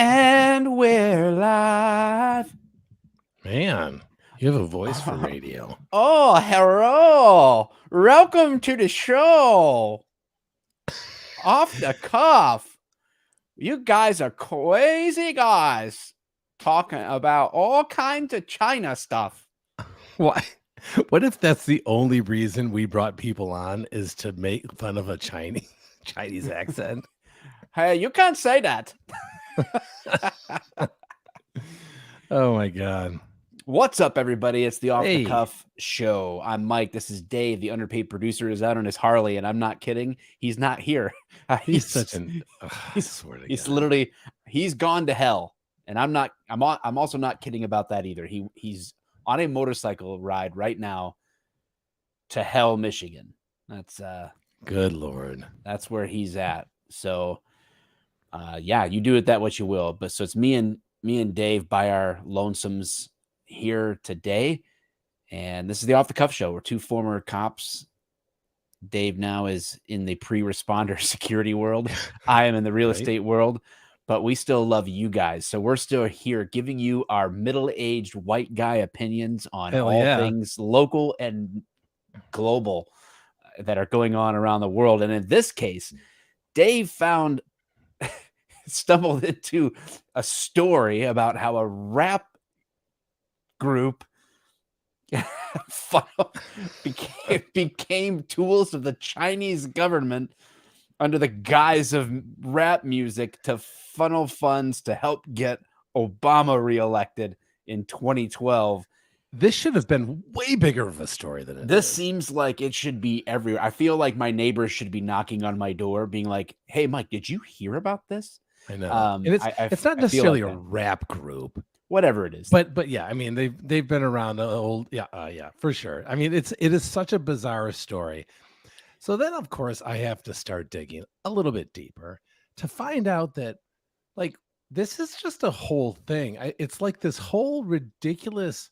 And we're live. Man, you have a voice for radio. Oh, hello. Welcome to the show. Off the cuff. You guys are crazy guys talking about all kinds of China stuff. Why? What if that's the only reason we brought people on is to make fun of a Chinese accent? Hey, you can't say that. Oh my God. What's up, everybody? It's the Off the Cuff show. I'm Mike. This is Dave. The underpaid producer is out on his Harley, and I'm not kidding. He's not here. He's such an. He's literally he's gone to hell, and I'm not. I'm also not kidding about that either. He's on a motorcycle ride right now to Hell, Michigan. That's good Lord. That's where he's at. So, yeah, you do it that what you will. But so it's me and Dave by our lonesomes here today, and this is the Off the Cuff show. We're two former cops. Dave now is in the pre-responder security world. I am in the real estate world, but we still love you guys. So we're still here giving you our middle-aged white guy opinions on things local and global that are going on around the world. And in this case, Dave stumbled into a story about how a rap group became tools of the Chinese government under the guise of rap music to funnel funds to help get Obama reelected in 2012. This should have been way bigger of a story than it is. This seems like it should be everywhere. I feel like my neighbors should be knocking on my door being like, "Hey, Mike, did you hear about this?" I know. And it's not necessarily a rap group. Whatever it is, but yeah, I mean they've been around the old for sure. I mean it is such a bizarre story. So then of course I have to start digging a little bit deeper to find out that like this is just a whole thing. It's like this whole ridiculous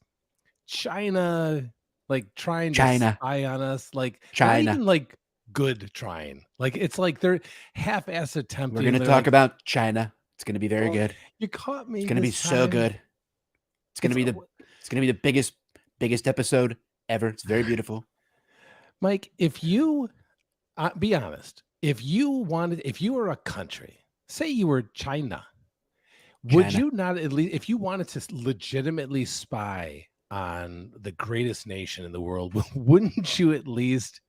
China like trying to spy on us, like China, not even like good trying. Like it's like they're half-ass attempting. We're going to talk about China. It's going to be very good. You caught me. It's going to be so good. It's going to be the biggest episode ever. It's very beautiful. Mike, if you be honest, if you were a country, say you were China, would you not at least, if you wanted to legitimately spy on the greatest nation in the world, wouldn't you at least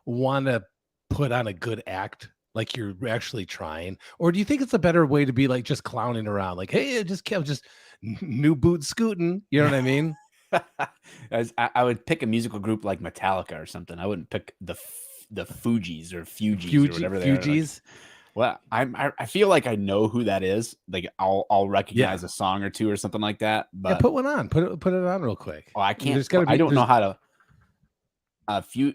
want to put on a good act? Like you're actually trying, or do you think it's a better way to be like just clowning around? Like, hey, I just new boot scooting. You know what I mean? I would pick a musical group like Metallica or something. I wouldn't pick the Fugees or Fugees or whatever they are. Like, well, I feel like I know who that is. Like I'll recognize a song or two or something like that. But put one on. Put it on real quick. Oh, I can't. I don't know how to.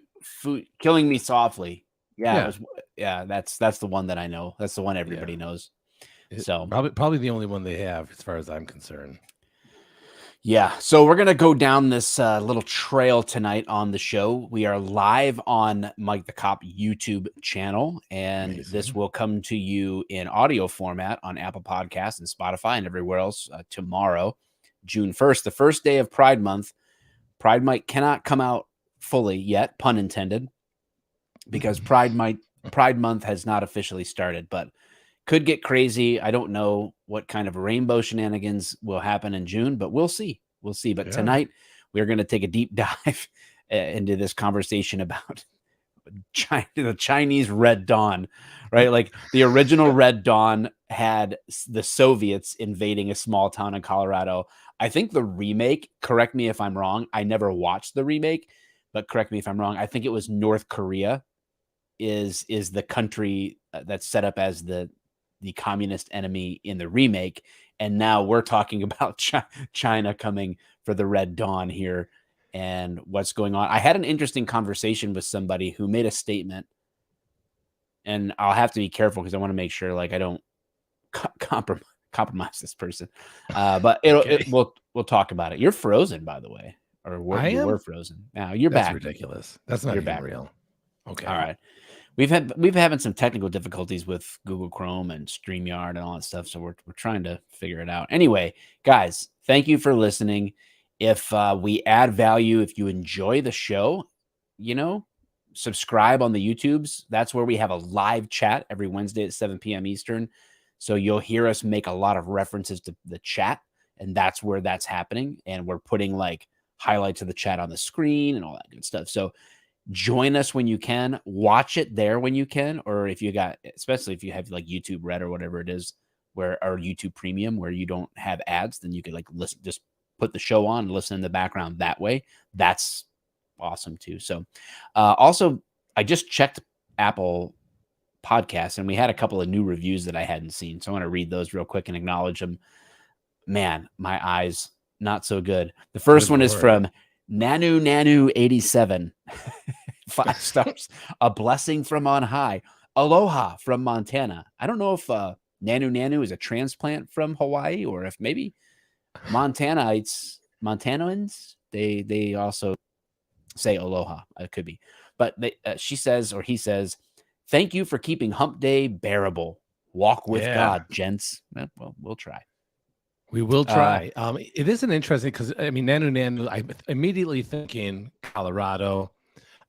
Killing Me Softly. Yeah, that's the one that I know. That's the one everybody knows. So probably the only one they have, as far as I'm concerned. Yeah, so we're gonna go down this little trail tonight on the show. We are live on Mike the Cop YouTube channel, and this will come to you in audio format on Apple Podcasts and Spotify and everywhere else tomorrow, June 1st, the first day of Pride Month. Pride Month cannot come out fully yet, pun intended, because Pride Month has not officially started, but could get crazy. I don't know what kind of rainbow shenanigans will happen in June, but we'll see. But tonight we're going to take a deep dive into this conversation about China, the Chinese Red Dawn, right? Like the original Red Dawn had the Soviets invading a small town in Colorado. I think the remake, correct me if I'm wrong, I never watched the remake, but correct me if I'm wrong, I think it was North Korea is the country that's set up as the communist enemy in the remake. And now we're talking about China coming for the Red Dawn here and what's going on. I had an interesting conversation with somebody who made a statement, and I'll have to be careful because I want to make sure like I don't compromise this person. But we'll talk about it. You're frozen, by the way, or you were frozen. Now you're back. That's ridiculous. That's not even real. Okay. All right. We've having some technical difficulties with Google Chrome and StreamYard and all that stuff, so we're trying to figure it out. Anyway, guys, thank you for listening. If we add value, if you enjoy the show, subscribe on the YouTubes. That's where we have a live chat every Wednesday at 7 p.m. Eastern. So you'll hear us make a lot of references to the chat, and that's where that's happening. And we're putting like highlights of the chat on the screen and all that good stuff. So join us when you can, watch it there when you can, or if you got, especially if you have like YouTube Red or whatever it is, or YouTube Premium, where you don't have ads, then you could like listen, just put the show on and listen in the background that way. That's awesome too. So also, I just checked Apple Podcasts and we had a couple of new reviews that I hadn't seen. So I want to read those real quick and acknowledge them. Man, my eyes, not so good. The first one is from Nanu87. 5 stars. A blessing from on high. Aloha from Montana. I don't know if Nanu is a transplant from Hawaii, or if maybe Montanans, they also say aloha. It could be. But she says, or he says, thank you for keeping hump day bearable. Walk with God, gents. Well, we'll try. We will try. It isn't interesting because, I mean, Nanu, I'm immediately thinking Colorado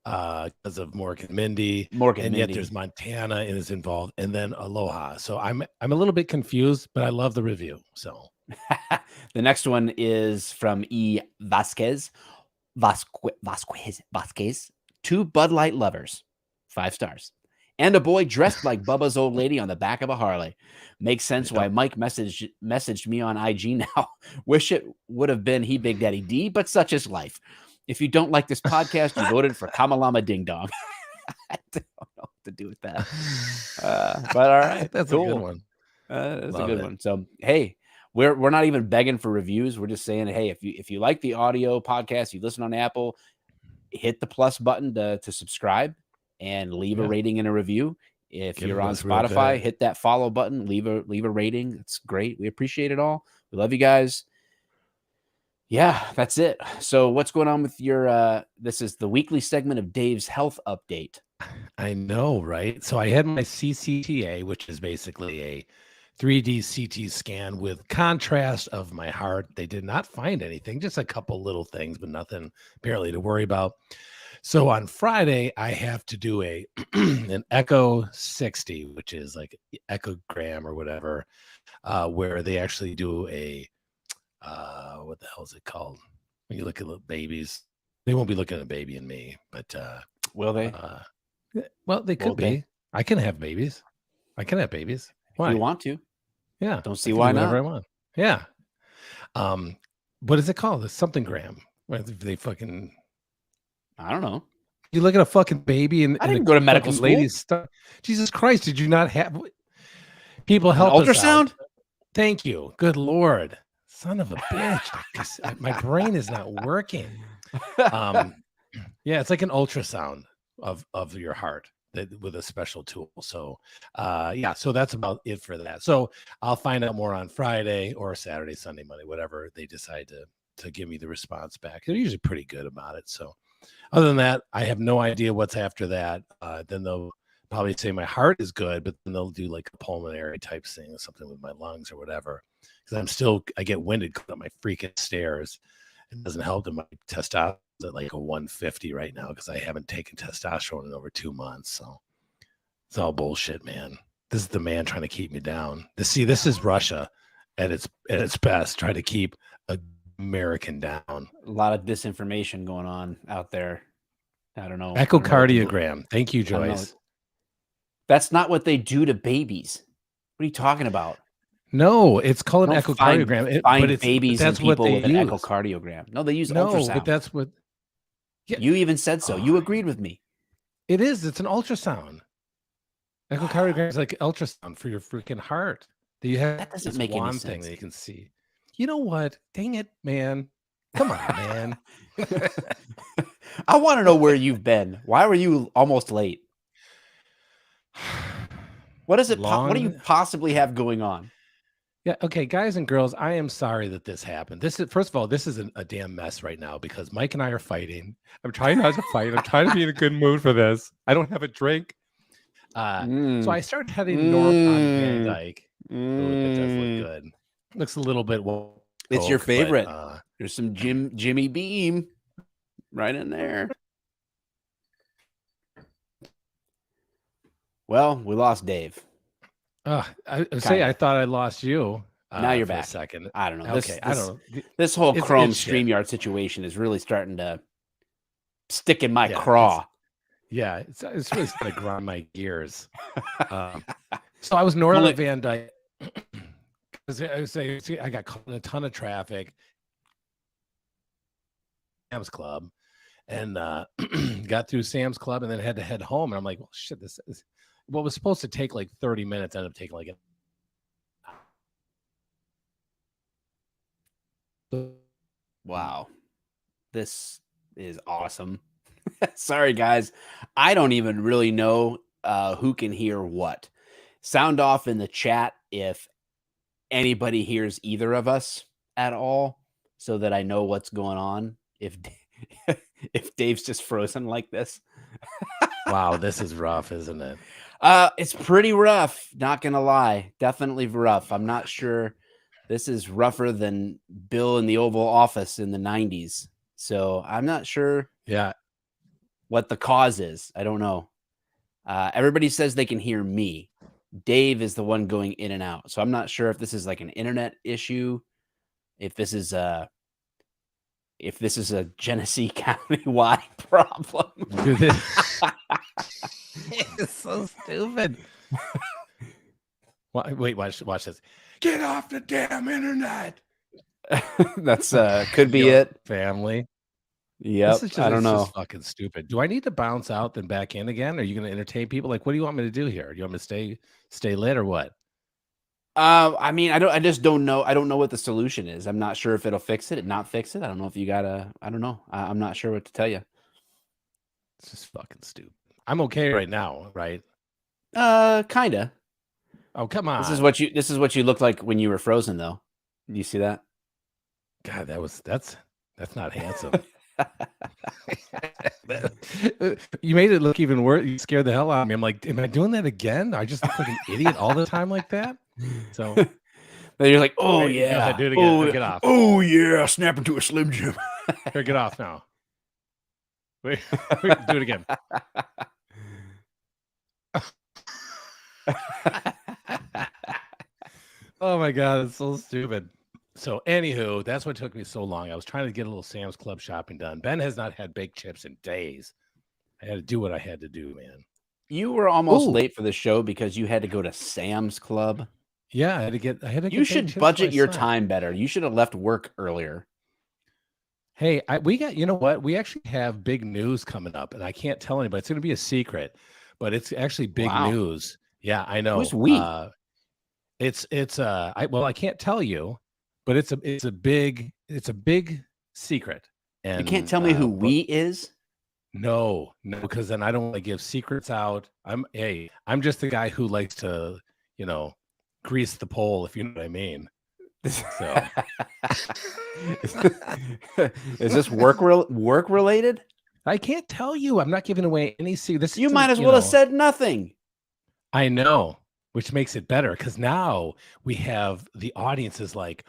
because of Morgan Mindy. Yet there's Montana and is involved, and then Aloha. So I'm a little bit confused, but I love the review. So the next one is from E. Vasquez. 2 Bud Light lovers, 5 stars. And a boy dressed like Bubba's old lady on the back of a Harley. Makes sense why Mike messaged me on IG now. Wish it would have been he Big Daddy D, but such is life. If you don't like this podcast, you voted for Kamalama Ding Dong. I don't know what to do with that. But all right, that's cool. A good one. That's a good one. So hey, we're not even begging for reviews. We're just saying, hey, if you like the audio podcast, you listen on Apple, hit the plus button to subscribe and leave a rating and a review. If you're on Spotify, hit that follow button, leave a rating. It's great. We appreciate it all. We love you guys. Yeah, that's it. So what's going on with your this is the weekly segment of Dave's health update. I know, right? So I had my CCTA, which is basically a 3D CT scan with contrast of my heart. They did not find anything, just a couple little things, but nothing apparently to worry about. So on Friday, I have to do an Echo 60, which is like echogram or whatever, where they actually do a what the hell is it called? When you look at little babies, they won't be looking at a baby in me, but will they? Well, they could be. I can have babies. Why? If you want to? Yeah. Don't see why not. I want. Yeah. What is it called? It's something gram. They fucking. I don't know. You look at a fucking baby and I didn't go to medical school. Ladies Jesus Christ, did you not have people help us ultrasound? Out. Thank you. Good Lord. Son of a bitch. My brain is not working. Yeah, it's like an ultrasound of your heart with a special tool. So yeah, so that's about it for that. So I'll find out more on Friday or Saturday, Sunday, Monday, whatever they decide to give me the response back. They're usually pretty good about it. So other than that, I have no idea what's after that. Then they'll probably say my heart is good, but then they'll do like a pulmonary type thing or something with my lungs or whatever. Because I get winded up my freaking stairs. It doesn't help that my testosterone is at like a 150 right now because I haven't taken testosterone in over 2 months. So it's all bullshit, man. This is the man trying to keep me down. This is Russia at its best, trying to keep American down. A lot of disinformation going on out there. I don't know. Echocardiogram. Thank you, Joyce. That's not what they do to babies. What are you talking about? No, it's called an echocardiogram. But babies and people with an echocardiogram. No, they use ultrasound. But that's what. Yeah. You even said so. You agreed with me. It is. It's an ultrasound. Echocardiogram is like ultrasound for your freaking heart. That doesn't make any sense. Thing that you can see. You know what? Dang it, man. Come on, man. I want to know where you've been. Why were you almost late? What is it? What do you possibly have going on? Yeah. Okay, guys and girls, I am sorry that this happened. First of all, this is a damn mess right now because Mike and I are fighting. I'm trying not to fight. I'm trying to be in a good mood for this. I don't have a drink. So I started heading north on Van Dyke. Oh, that does look Mm. good. Looks a little bit It's your Coke, favorite. but There's some Jimmy Beam right in there. Well, we lost Dave. I Kinda. thought I lost you Now you're for a back. second. I don't know. Okay, I don't know. This whole Chrome It's shit. StreamYard situation is really starting to stick in my Yeah, craw. it's really starting to grind my gears. So I was north of Van Dyke. I got caught in a ton of traffic. Sam's Club, and got through Sam's Club, and then had to head home. And I'm like, well, shit, this is what was supposed to take like 30 minutes. Ended up taking like Wow. This is awesome. Sorry, guys. I don't even really know who can hear what. Sound off in the chat if anybody hears either of us at all so that I know what's going on. If Dave's just frozen like this. Wow, this is rough, isn't it? It's pretty rough, not gonna lie. Definitely rough. I'm not sure. This is rougher than Bill in the Oval Office in the 90s. So I'm not sure what the cause is. I don't know. Everybody says they can hear me. Dave is the one going in and out. So I'm not sure if this is like an internet issue, if this is a Genesee County wide problem. It's so stupid. Wait, watch this. Get off the damn internet. That's could be it. Family. Yep. I don't know. This is fucking stupid. Do I need to bounce out then back in again? Are you going to entertain people? Like, what do you want me to do here? Do you want me to stay lit or what? I mean, I just don't know. I don't know what the solution is. I'm not sure if it'll fix it, not fix it. I don't know if you gotta, I don't know. I'm not sure what to tell you. It's just fucking stupid. I'm okay right now, right? Kinda. Oh, come on. This is what you looked like when you were frozen, though. Do you see that? God, that's not handsome. You made it look even worse. You scared the hell out of me. I'm like, am I doing that again? I just look like an idiot all the time like that. So then you're like, oh yeah, do it again. Oh, get off. Oh yeah, snap into a Slim Jim. Here, get off now. Wait, do it again. Oh my god, it's so stupid. So anywho, that's what took me so long. I was trying to get a little Sam's Club shopping done. Ben has not had baked chips in days. I had to do what I had to do, man. You were almost late for the show because you had to go to Sam's Club. Yeah, I had to get. You should budget your time better. You should have left work earlier. Hey, we got. You know what? We actually have big news coming up, and I can't tell anybody. It's going to be a secret, but it's actually big news. Yeah, I know. Who's we? I can't tell you, but it's a big secret. And you can't tell me who we is? No, because then I don't want to give secrets out. I'm just the guy who likes to, grease the pole, if you know what I mean. So is this work related? I can't tell you. I'm not giving away any secrets. You might as well have said nothing. I know. Which makes it better because now we have the audience is like,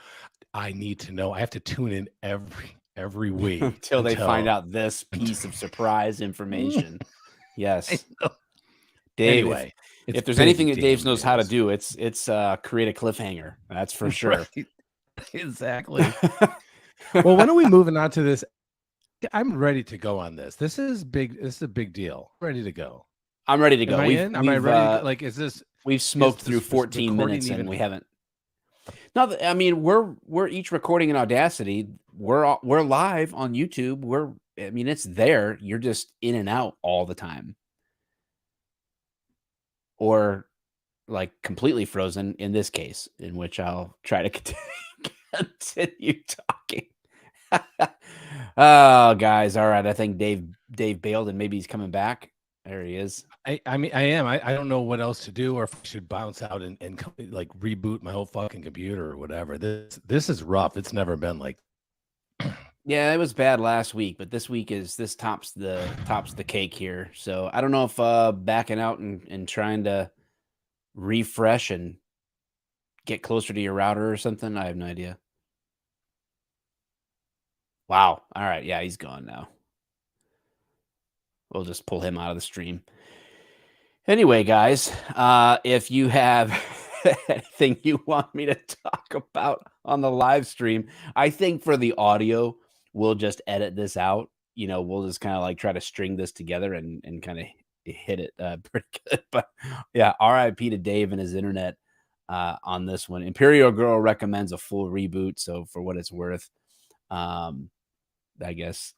I need to know. I have to tune in every week until they find out this piece of surprise information. Yes, Dave. Anyway, if there's anything that Dave knows how to do, it's create a cliffhanger. That's for sure. Right. Exactly. Well, when are we moving on to this? I'm ready to go on this. This is big. This is a big deal. I'm ready to go. I'm ready to go. Am I ready? Like, is this? We've smoked through 14 minutes and we haven't. No, I mean we're each recording in Audacity. We're live on YouTube. It's there. You're just in and out all the time, or like completely frozen in this case, in which I'll try to continue talking. Oh, guys, all right. I think Dave bailed, and maybe he's coming back. There he is. I mean, I am. I don't know what else to do, or if I should bounce out and like reboot my whole fucking computer or whatever. This is rough. It's never been like Yeah, it was bad last week, but this week this tops the cake here. So I don't know if backing out and trying to refresh and get closer to your router or something. I have no idea. Wow. All right. Yeah, he's gone now. We'll just pull him out of the stream. Anyway, guys, if you have anything you want me to talk about on the live stream, I think for the audio, we'll just edit this out. We'll just kind of like try to string this together and kind of hit it pretty good. But yeah, RIP to Dave and his internet on this one. Imperial Girl recommends a full reboot. So for what it's worth, I guess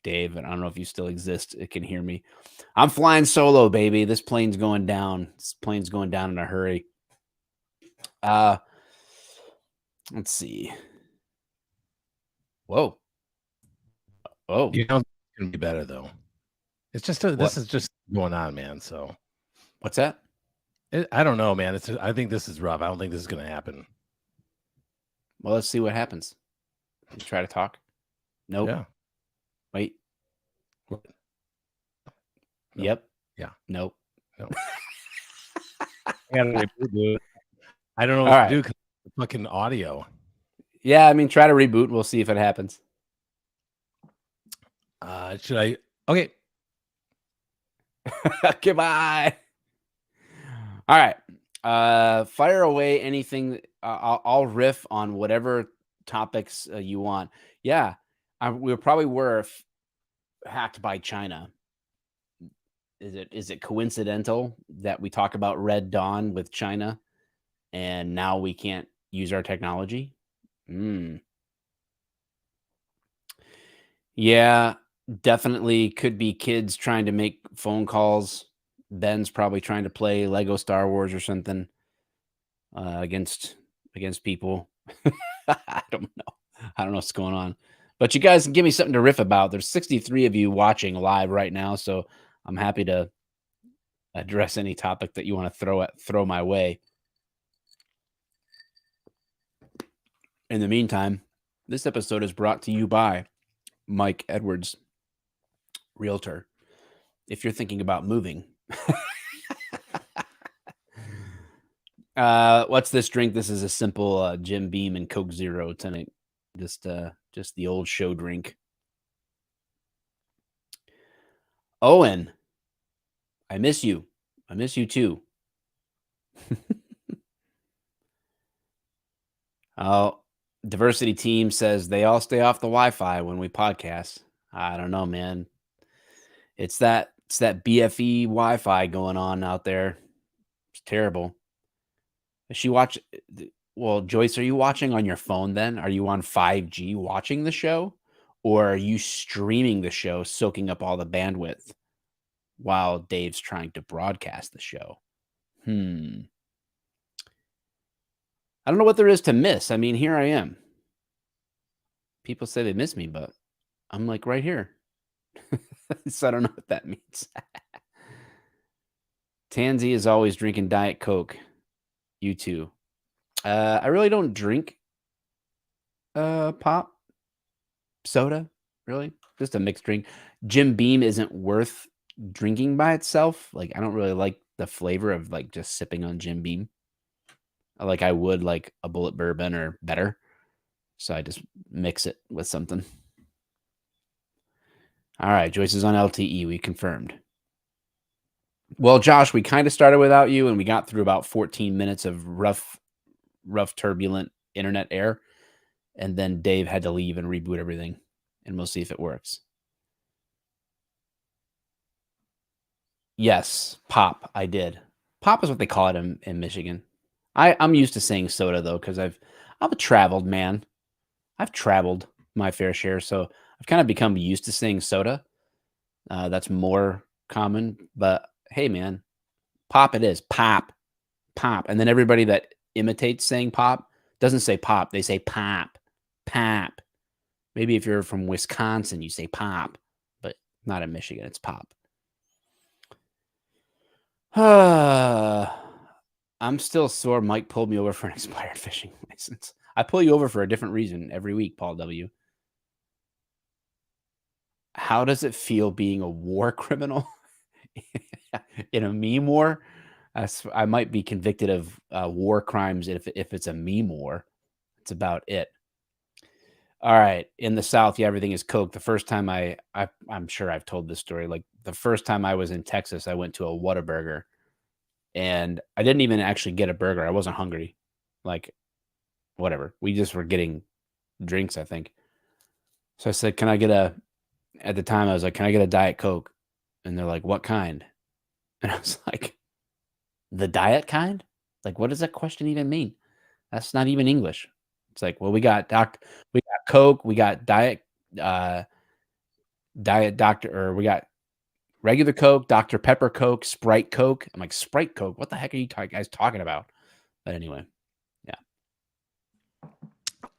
Dave, and I don't know if you still exist, it can hear me. I'm flying solo, baby. This plane's going down. This plane's going down in a hurry. Let's see. Whoa. Oh. It's gonna be better though. It's just this is just going on, man. So what's that? I don't know, man. I think this is rough. I don't think this is gonna happen. Well, let's see what happens. You try to talk. Nope. Yeah. Wait. What? Nope. Yep. Yeah. Nope. Nope. I don't know what to do because fucking audio. Yeah, I mean, try to reboot. We'll see if it happens. Should I? Okay. Goodbye. All right. Fire away anything. I'll riff on whatever topics you want. Yeah, we probably were hacked by China. Is it coincidental that we talk about Red Dawn with China and now we can't use our technology? Yeah, definitely could be kids trying to make phone calls. Ben's probably trying to play Lego Star Wars or something against people. I don't know. I don't know what's going on. But you guys can give me something to riff about. There's 63 of you watching live right now, so I'm happy to address any topic that you want to throw my way. In the meantime, this episode is brought to you by Mike Edwards, Realtor. If you're thinking about moving, what's this drink? This is a simple Jim Beam and Coke Zero tonight. Just the old show drink. Owen, I miss you. I miss you too. Oh, diversity team says they all stay off the Wi-Fi when we podcast. I don't know, man. It's that BFE Wi-Fi going on out there. It's terrible. Well, Joyce, are you watching on your phone then? Are you on 5G watching the show? Or are you streaming the show, soaking up all the bandwidth while Dave's trying to broadcast the show? I don't know what there is to miss. I mean, here I am. People say they miss me, but I'm like right here. So I don't know what that means. Tansy is always drinking Diet Coke. You too. I really don't drink pop soda, really. Just a mixed drink. Jim Beam isn't worth drinking by itself. Like, I don't really like the flavor of like just sipping on Jim Beam. Like I would like a Bullet Bourbon or better. So I just mix it with something. All right, Joyce is on LTE. We confirmed. Well, Josh, we kind of started without you, and we got through about 14 minutes of rough, turbulent internet air. And then Dave had to leave and reboot everything. And we'll see if it works. Yes, pop. I did. Pop is what they call it in Michigan. I'm used to saying soda, though, because I'm a traveled man. I've traveled my fair share, so I've kind of become used to saying soda. That's more common, but hey, man, pop it is. Pop. And then everybody that imitates saying pop doesn't say pop. They say pop. Maybe if you're from Wisconsin, you say pop, but not in Michigan. It's pop. I'm still sore. Mike pulled me over for an expired fishing license. I pull you over for a different reason every week, Paul W. How does it feel being a war criminal in a meme war? I might be convicted of war crimes if it's a meme war. That's about it. All right. In the South, yeah, everything is Coke. The first time I'm sure I've told this story. Like the first time I was in Texas, I went to a Whataburger and I didn't even actually get a burger. I wasn't hungry. Like, whatever. We just were getting drinks, I think. So I said, at the time I was like, can I get a Diet Coke? And they're like, what kind? And I was like, the diet kind? Like, what does that question even mean? That's not even English. It's like, well, we got Coke, we got uh, Diet Doctor, or we got regular Coke, Dr. Pepper Coke, Sprite Coke. I'm like, Sprite Coke? What the heck are you guys talking about? But anyway, yeah.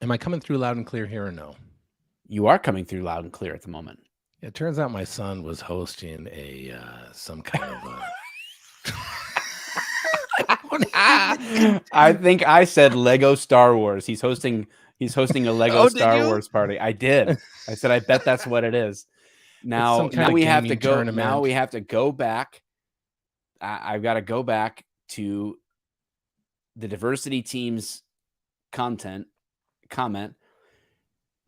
Am I coming through loud and clear here or no? You are coming through loud and clear at the moment. It turns out my son was hosting some kind of I think I said Lego Star Wars. He's hosting a Lego Star Wars party. I did. I said, I bet that's what it is. Now we have to go. Tournament. Now we have to go back. I've got to go back to the diversity team's comment.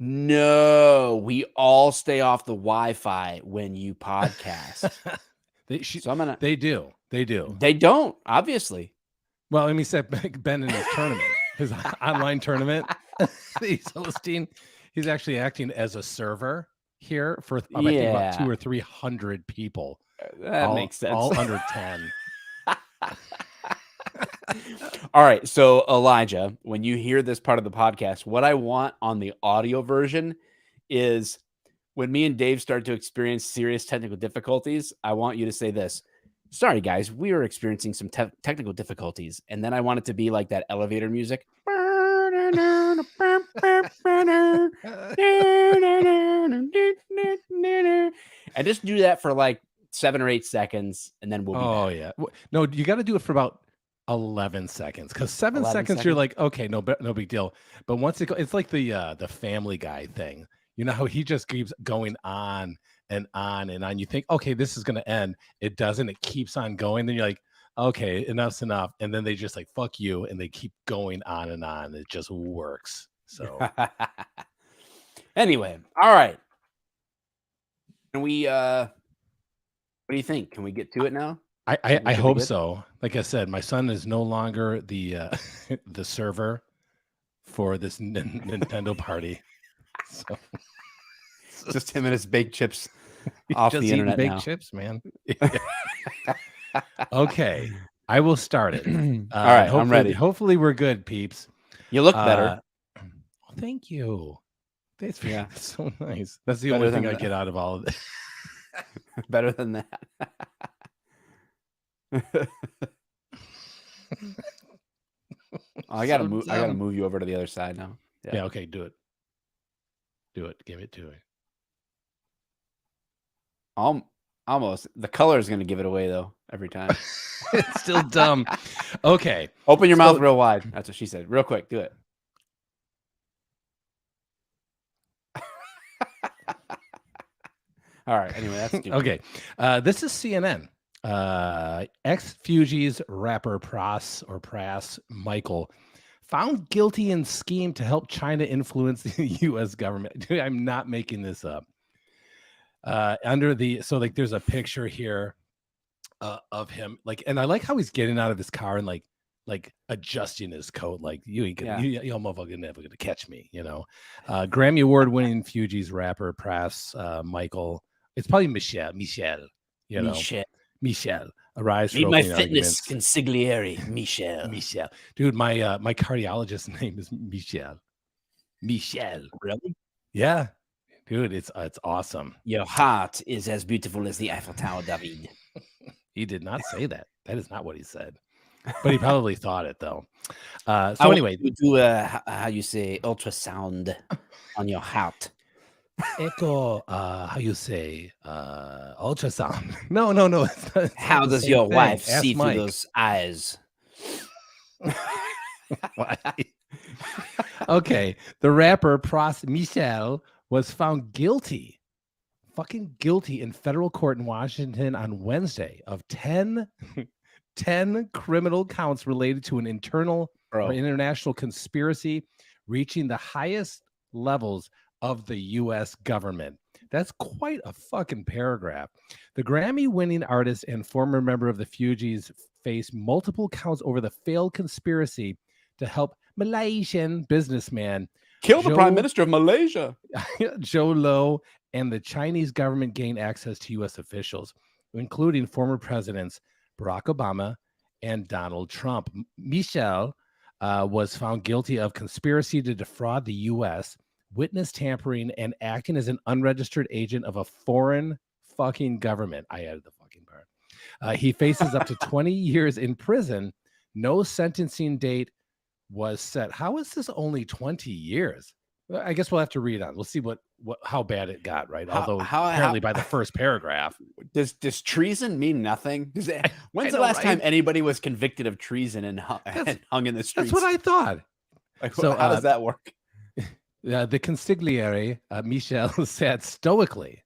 No, we all stay off the Wi-Fi when you podcast. They do. They don't, obviously. Well, I mean, said Ben in his tournament, his online tournament he's hosting. He's actually acting as a server here for I think about 200 or 300 people. That makes sense. All under 10. All right. So, Elijah, when you hear this part of the podcast, what I want on the audio version is when me and Dave start to experience serious technical difficulties, I want you to say this. Sorry, guys, we were experiencing some technical difficulties. And then I want it to be like that elevator music. And just do that for like 7 or 8 seconds, and then we'll be back. Oh, yeah. No, you got to do it for about 11 seconds, because 7 seconds you're like, okay, no big deal. But once it's like the Family Guy thing. You know how he just keeps going on and on and on. You think, okay, this is going to end. It doesn't. It keeps on going. Then you're like, okay, enough's enough. And then they just like, fuck you. And they keep going on and on. It just works. So anyway, all right. Can we, what do you think? Can we get to it now? I hope so. Like I said, my son is no longer the the server for this Nintendo party. So just him and his baked chips off the internet baked chips, man. Okay, I will start it. All right, I'm ready. Hopefully we're good, peeps. You look better. Thank you. That's so nice. That's the only thing I get out of all of this. Better than that. I gotta move. I gotta move you over to the other side now. Yeah. Okay. Do it. Give it to it. Almost. The color is gonna give it away though every time. It's still dumb. Okay. Open your mouth real wide. That's what she said. Real quick. Do it. All right. Anyway, that's stupid. Okay. This is CNN. Ex-Fugees rapper Pras Michael found guilty in scheme to help China influence the U.S. government. Dude, I'm not making this up. There's a picture here of him, and I like how he's getting out of his car and like adjusting his coat, like you ain't gonna, you motherfucker never gonna catch me, you know. Grammy Award-winning Fugees rapper Pras Michael. It's probably Michelle, you know. Michelle. Arise. Need my fitness consigliere, Michelle. Dude, my cardiologist's name is Michelle. Really? Yeah. Dude, it's awesome. Your heart is as beautiful as the Eiffel Tower, David. He did not say that. That is not what he said. But he probably thought it though. Anyway, you do how you say ultrasound on your heart. Echo, how you say ultrasound? No. It's not, how does your wife see through those eyes? Why? Okay, the rapper Pras Michel was found guilty fucking guilty in federal court in Washington on Wednesday of 10 criminal counts related to an internal or international conspiracy reaching the highest levels of the U.S. government. That's quite a fucking paragraph. The Grammy-winning artist and former member of the Fugees face multiple counts over the failed conspiracy to help Malaysian businessman kill the Prime Minister of Malaysia, Joe Low, and the Chinese government gain access to U.S. officials, including former presidents Barack Obama and Donald Trump. Michel was found guilty of conspiracy to defraud the U.S., witness tampering, and acting as an unregistered agent of a foreign fucking government. I added the fucking part. He faces up to 20 years in prison. No sentencing date was set. How is this only 20 years? I guess we'll have to read on. We'll see how bad it got, right? Although apparently by the first paragraph. Does treason mean nothing? When's the last time anybody was convicted of treason and hung in the streets? That's what I thought. So how does that work? The consigliere, Michel, sat stoically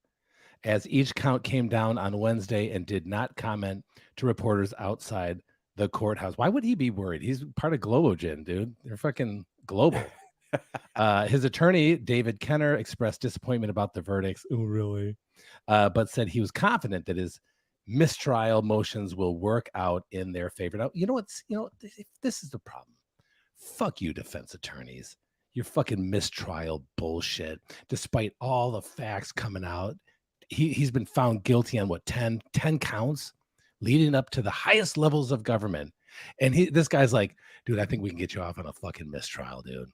as each count came down on Wednesday and did not comment to reporters outside the courthouse. Why would he be worried? He's part of Globogen, dude. They're fucking global. His attorney, David Kenner, expressed disappointment about the verdicts. Oh, really? But said he was confident that his mistrial motions will work out in their favor. Now, this is the problem. Fuck you, defense attorneys. Your fucking mistrial bullshit. Despite all the facts coming out, he's been found guilty on 10 counts leading up to the highest levels of government. And this guy's like, dude, I think we can get you off on a fucking mistrial, dude.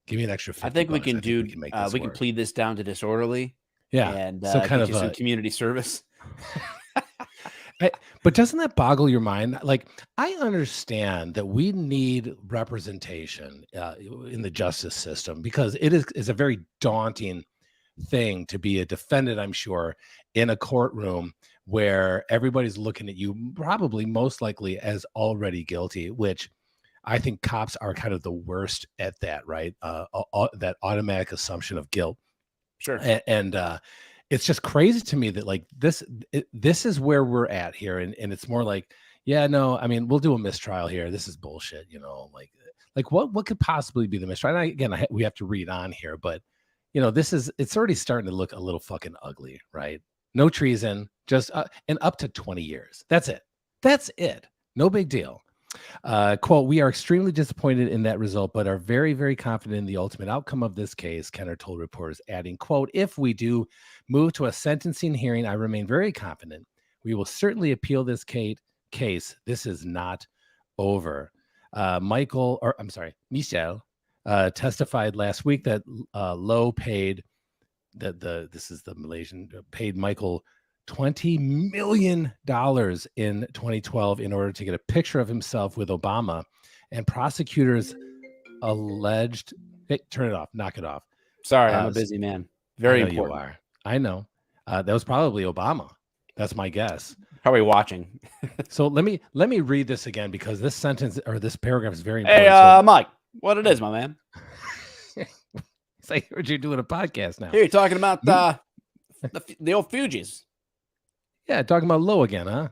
Give me an extra 50 I think we can we can plead this down to disorderly. Yeah. And so kind of some community service. But doesn't that boggle your mind? Like, I understand that we need representation in the justice system because it is a very daunting thing to be a defendant, I'm sure, in a courtroom where everybody's looking at you probably most likely as already guilty, which I think cops are kind of the worst at that, right? That automatic assumption of guilt. Sure. And it's just crazy to me that like this is where we're at here. And it's more like, yeah, no, I mean, we'll do a mistrial here. This is bullshit, like what could possibly be the mistrial? And we have to read on here, but it's already starting to look a little fucking ugly, right? No treason, just and up to 20 years. That's it. No big deal. Quote, we are extremely disappointed in that result, but are very, very confident in the ultimate outcome of this case, Kenner told reporters, adding, quote, if we do move to a sentencing hearing, I remain very confident we will certainly appeal this case. This is not over. Michel testified last week that Low paid this is the Malaysian paid Michael $20 million in 2012 in order to get a picture of himself with Obama, and prosecutors alleged. Hey, turn it off, knock it off. Sorry, I'm a busy man. Very important. You are. I know. That was probably Obama. That's my guess. Probably watching. So let me read this again because this sentence or this paragraph is very important. Hey, Mike, what it is, my man? It's like I heard you're doing a podcast now. Here you're talking about the old Fugees. Yeah, talking about Low again, huh?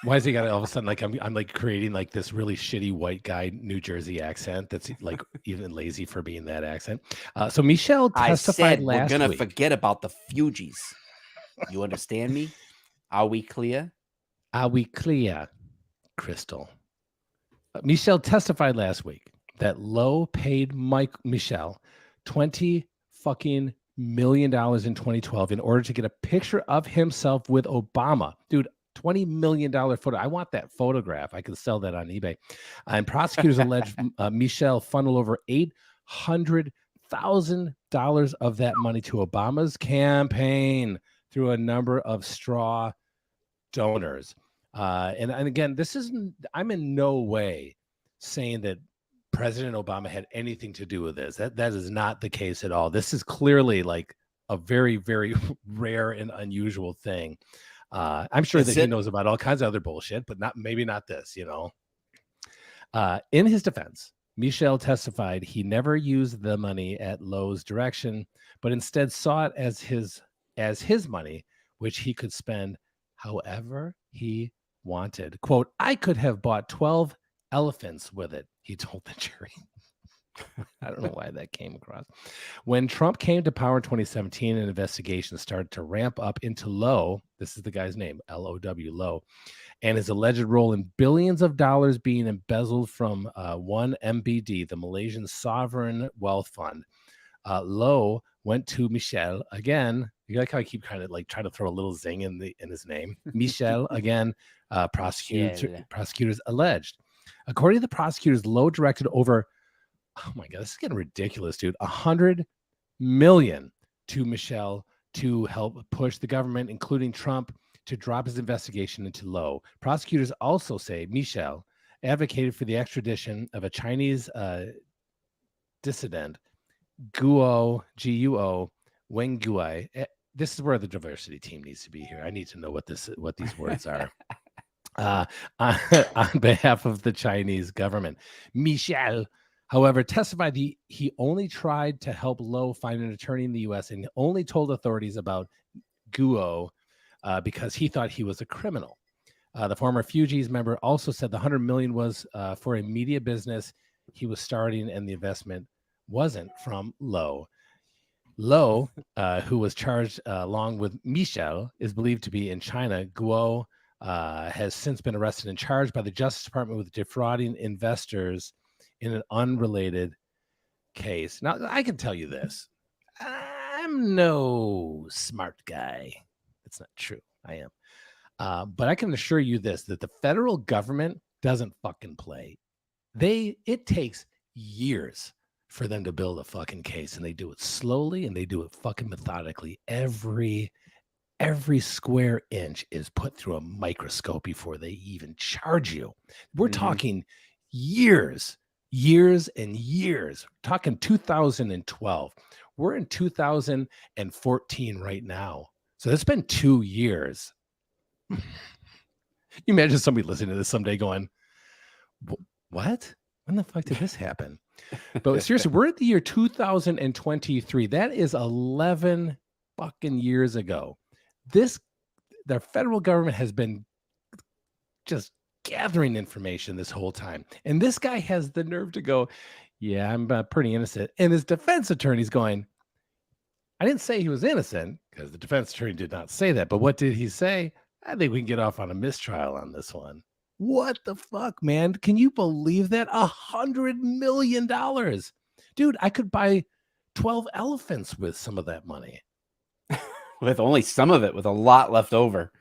Why has he got all of a sudden like I'm like creating like this really shitty white guy New Jersey accent that's like even lazy for being that accent. So Michel testified last week. We're gonna forget about the Fugees. You understand me? Are we clear? Are we clear, Crystal? Michel testified last week that Low paid Michel $20 million in 2012 in order to get a picture of himself with Obama. Dude, $20 million photo. I want that photograph. I could sell that on eBay. And prosecutors alleged Michel funneled over $800,000 of that money to Obama's campaign through a number of straw donors. And again, I'm in no way saying that President Obama had anything to do with this. That is not the case at all. This is clearly like a very, very rare and unusual thing. I'm sure that he knows about all kinds of other bullshit, but maybe not this, In his defense, Michel testified he never used the money at Low's direction, but instead saw it as his as his money, which he could spend however he wanted. Quote, I could have bought 12 elephants with it, he told the jury. I don't know why that came across. When Trump came to power in 2017, an investigation started to ramp up into Low. This is the guy's name, L-O-W, Low, and his alleged role in billions of dollars being embezzled from one MBD, the Malaysian Sovereign Wealth Fund. Low went to Michel again. You like how I keep kind of like trying to throw a little zing in his name. Michel again. Prosecutors alleged. According to the prosecutors, Low directed over, oh my God, this is getting ridiculous, dude, 100 million to Michel to help push the government, including Trump, to drop his investigation into Low. Prosecutors also say Michel advocated for the extradition of a Chinese dissident, Guo, G-U-O, Wenguai. This is where the diversity team needs to be here. I need to know what these words are. On behalf of the Chinese government. Michel, however, testified he only tried to help Low find an attorney in the U.S. and only told authorities about Guo because he thought he was a criminal. The former Fugees member also said the 100 million was for a media business he was starting, and the investment wasn't from Low. Low, who was charged along with Michel, is believed to be in China. Guo has since been arrested and charged by the Justice Department with defrauding investors in an unrelated case. Now, I can tell you this. I'm no smart guy. That's not true. I am. But I can assure you this, that the federal government doesn't fucking play. It takes years for them to build a fucking case, and they do it slowly and they do it fucking methodically. Every square inch is put through a microscope before they even charge you. We're talking years and years. We're talking 2012. We're in 2014 right now. So it's been 2 years. You imagine somebody listening to this someday going, what? When the fuck did this happen? But seriously, we're at the year 2023. That is 11 fucking years ago. The federal government has been just gathering information this whole time. And this guy has the nerve to go, yeah, I'm pretty innocent. And his defense attorney's going, I didn't say he was innocent, because the defense attorney did not say that. But what did he say? I think we can get off on a mistrial on this one. What the fuck, man? Can you believe that? $100 million. Dude, I could buy 12 elephants with some of that money. With only some of it, with a lot left over.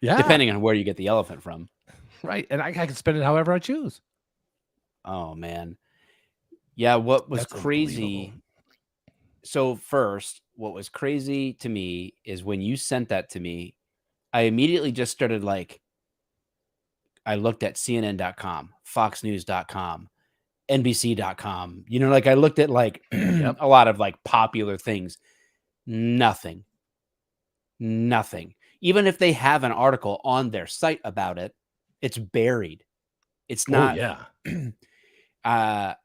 Yeah. Depending on where you get the elephant from. Right. And I can spend it however I choose. Oh, man. Yeah, what was crazy. So first, what was crazy to me is when you sent that to me, I immediately just started I looked at CNN.com, FoxNews.com, NBC.com. I looked at a lot of popular things. Nothing. Even if they have an article on their site about it, it's buried. It's not. Oh, yeah.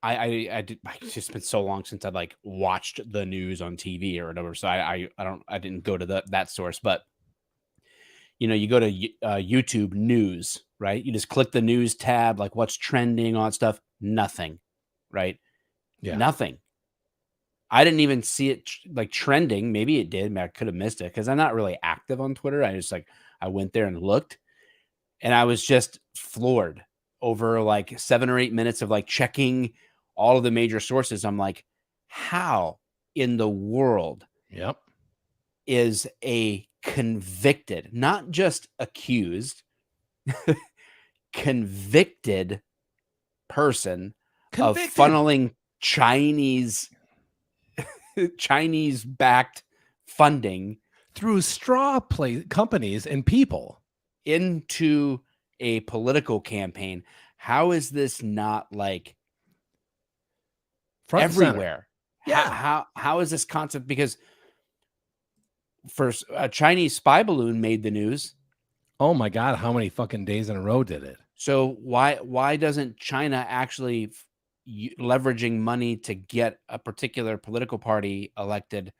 It's just been so long since I watched the news on TV or whatever. So I didn't go to that source, but you go to YouTube news, right? You just click the news tab, what's trending on stuff. Nothing, right? Yeah. Nothing. I didn't even see it trending. Maybe it did. I could have missed it because I'm not really active on Twitter. I just I went there and looked, and I was just floored over 7 or 8 minutes of checking all of the major sources. I'm like, how in the world is a convicted, not just accused, convicted person of funneling Chinese backed funding through straw companies and people into a political campaign? How is this not everywhere? Yeah. How is this concept? Because first, a Chinese spy balloon made the news. Oh my God, how many fucking days in a row did it? So why doesn't China actually leveraging money to get a particular political party elected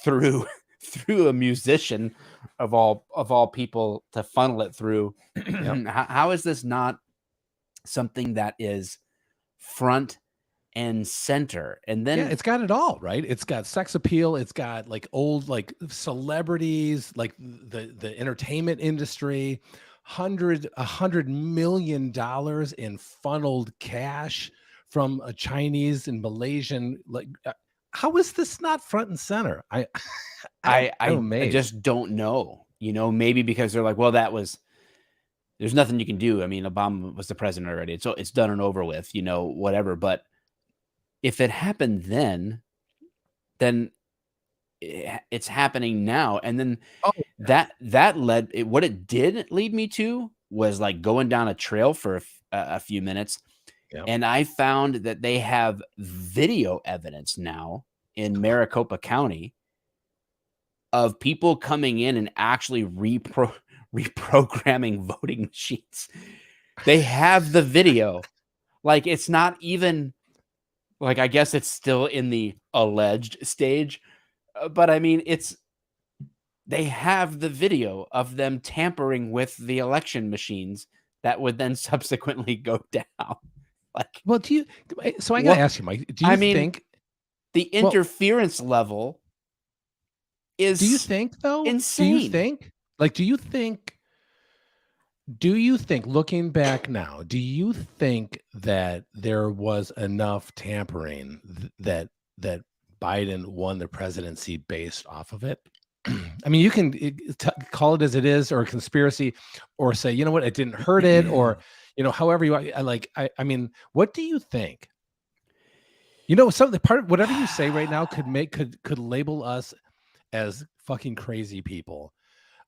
through through a musician of all people to funnel it through. Yep. How is this not something that is front and center? And Yeah, then it's got it all, right? It's got sex appeal, it's got like old like celebrities, like the entertainment industry, $100 million in funneled cash from a Chinese and Malaysian. Like, how is this not front and center? I'm I amazed. just don't know. Maybe because they're like, well, there's nothing you can do. I mean, Obama was the president already. It's done and over with, whatever. But if it happened then it's happening now. And then Oh, that what it did lead me to was like going down a trail for a few minutes. yeah. And I found that they have video evidence now in Maricopa County of people coming in and actually reprogramming voting machines. They have the video. Like, it's not even like, I guess it's still in the alleged stage, but I mean, they have the video of them tampering with the election machines that would then subsequently go down. Like, Well, so I got to what? ask you, Mike, do I you mean, think, the well, interference level do you is think though? insane. Like, do you think, looking back now, do you think that there was enough tampering that Biden won the presidency based off of it? I mean, you can call it as it is, or a conspiracy, or say, you know what, it didn't hurt it, or however you I mean, what do you think? Something part of whatever you say right now could label us as fucking crazy people,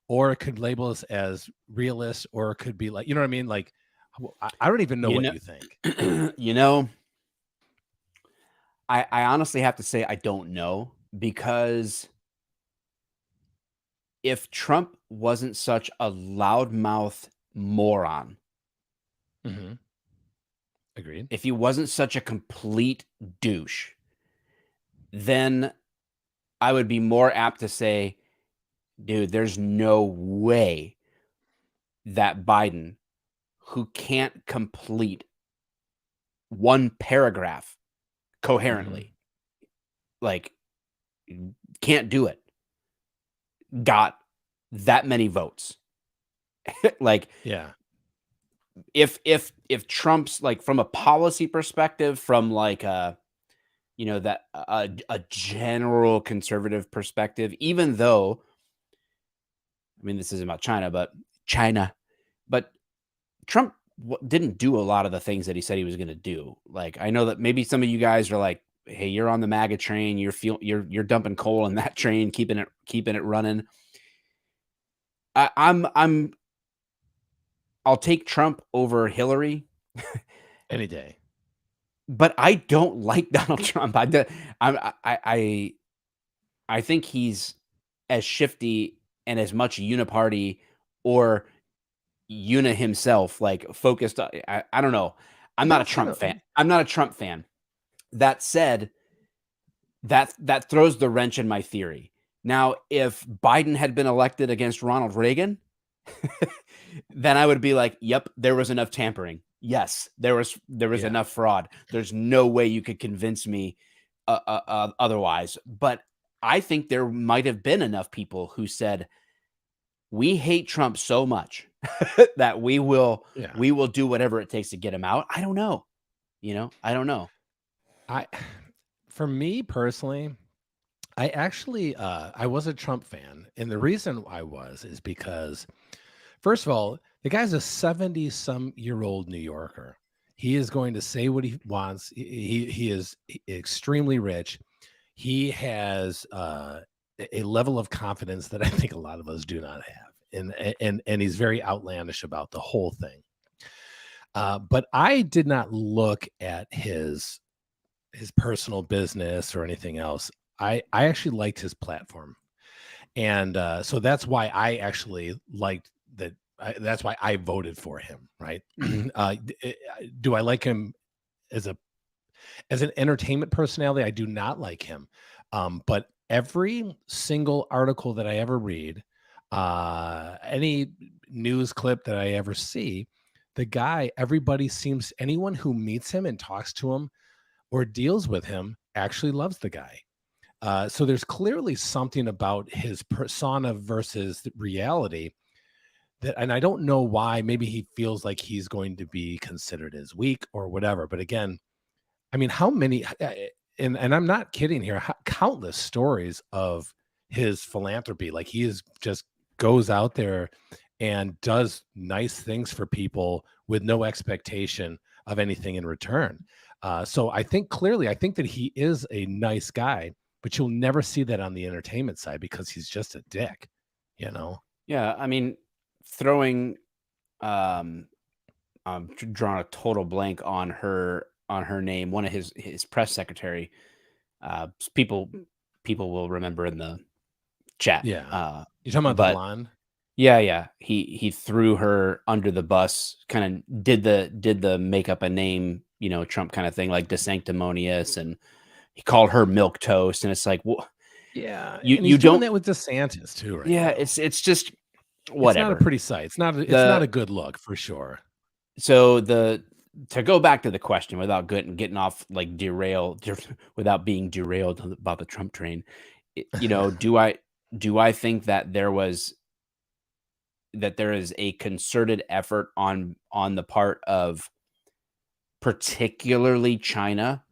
or it could label us as realists, or it could be like, you know what I mean? Like, I don't even know You what know, you think. I honestly have to say I don't know, because if Trump wasn't such a loudmouth moron, Hmm. Agreed. if he wasn't such a complete douche, then I would be more apt to say, dude, there's no way that Biden, who can't complete one paragraph Hmm. coherently, like, can't do it, got that many votes. Like, Yeah. if Trump's, like, from a policy perspective, from like that a general conservative perspective, even though, I mean, this isn't about China, but Trump didn't do a lot of the things that he said he was going to do. Like, I know that maybe some of you guys are like, "Hey, you're on the MAGA train. You're dumping coal in that train, keeping it running." I'm I'll take Trump over Hillary, Any day. but I don't like Donald Trump. I think he's as shifty and as much uniparty or himself, like, focused on, I don't know. I'm not a That's kind Trump of fan. I'm not a Trump fan. That said, that throws the wrench in my theory. Now, if Biden had been elected against Ronald Reagan, then I would be like, "Yep, there was enough tampering. Yes, there was yeah. enough fraud. There's no way you could convince me otherwise." But I think there might have been enough people who said, "We hate Trump so much that we will Yeah. we will do whatever it takes to get him out." I don't know. I don't know. I For me personally, I actually I was a Trump fan, and the reason I was is because, first of all, the guy's a 70-some-year-old New Yorker. He is going to say what he wants. He is extremely rich. He has a level of confidence that I think a lot of us do not have, and he's very outlandish about the whole thing. But I did not look at his personal business or anything else. I actually liked his platform, and so that's why I actually liked that. That's why I voted for him. Right? Mhm. Do I like him as an entertainment personality? I do not like him, but every single article that I ever read, any news clip that I ever see, the guy, anyone who meets him and talks to him or deals with him actually loves the guy. So there's clearly something about his persona versus the reality and I don't know why. Maybe he feels like he's going to be considered as weak or whatever. But again, I mean, how many, and I'm not kidding here, countless stories of his philanthropy. Like he is just goes out there and does nice things for people with no expectation of anything in return. So I think that he is a nice guy, but you'll never see that on the entertainment side because he's just a dick, you know? Yeah, I mean, throwing um drawing a total blank on her name, one of his press secretary, people will remember in the chat. Yeah. You talking about the But blonde? yeah, he threw her under the bus, kind of did the make up a name, Trump kind of thing, like DeSanctimonious, and he called her milk toast, and it's like, well, Yeah, and you he's doing don't. that with DeSantis too right Yeah, now. it's just It's not a whatever. pretty sight. It's not The a good look for sure. So to go back to the question without getting off like without being derailed about the Trump train, do I think that there is a concerted effort on the part of particularly China,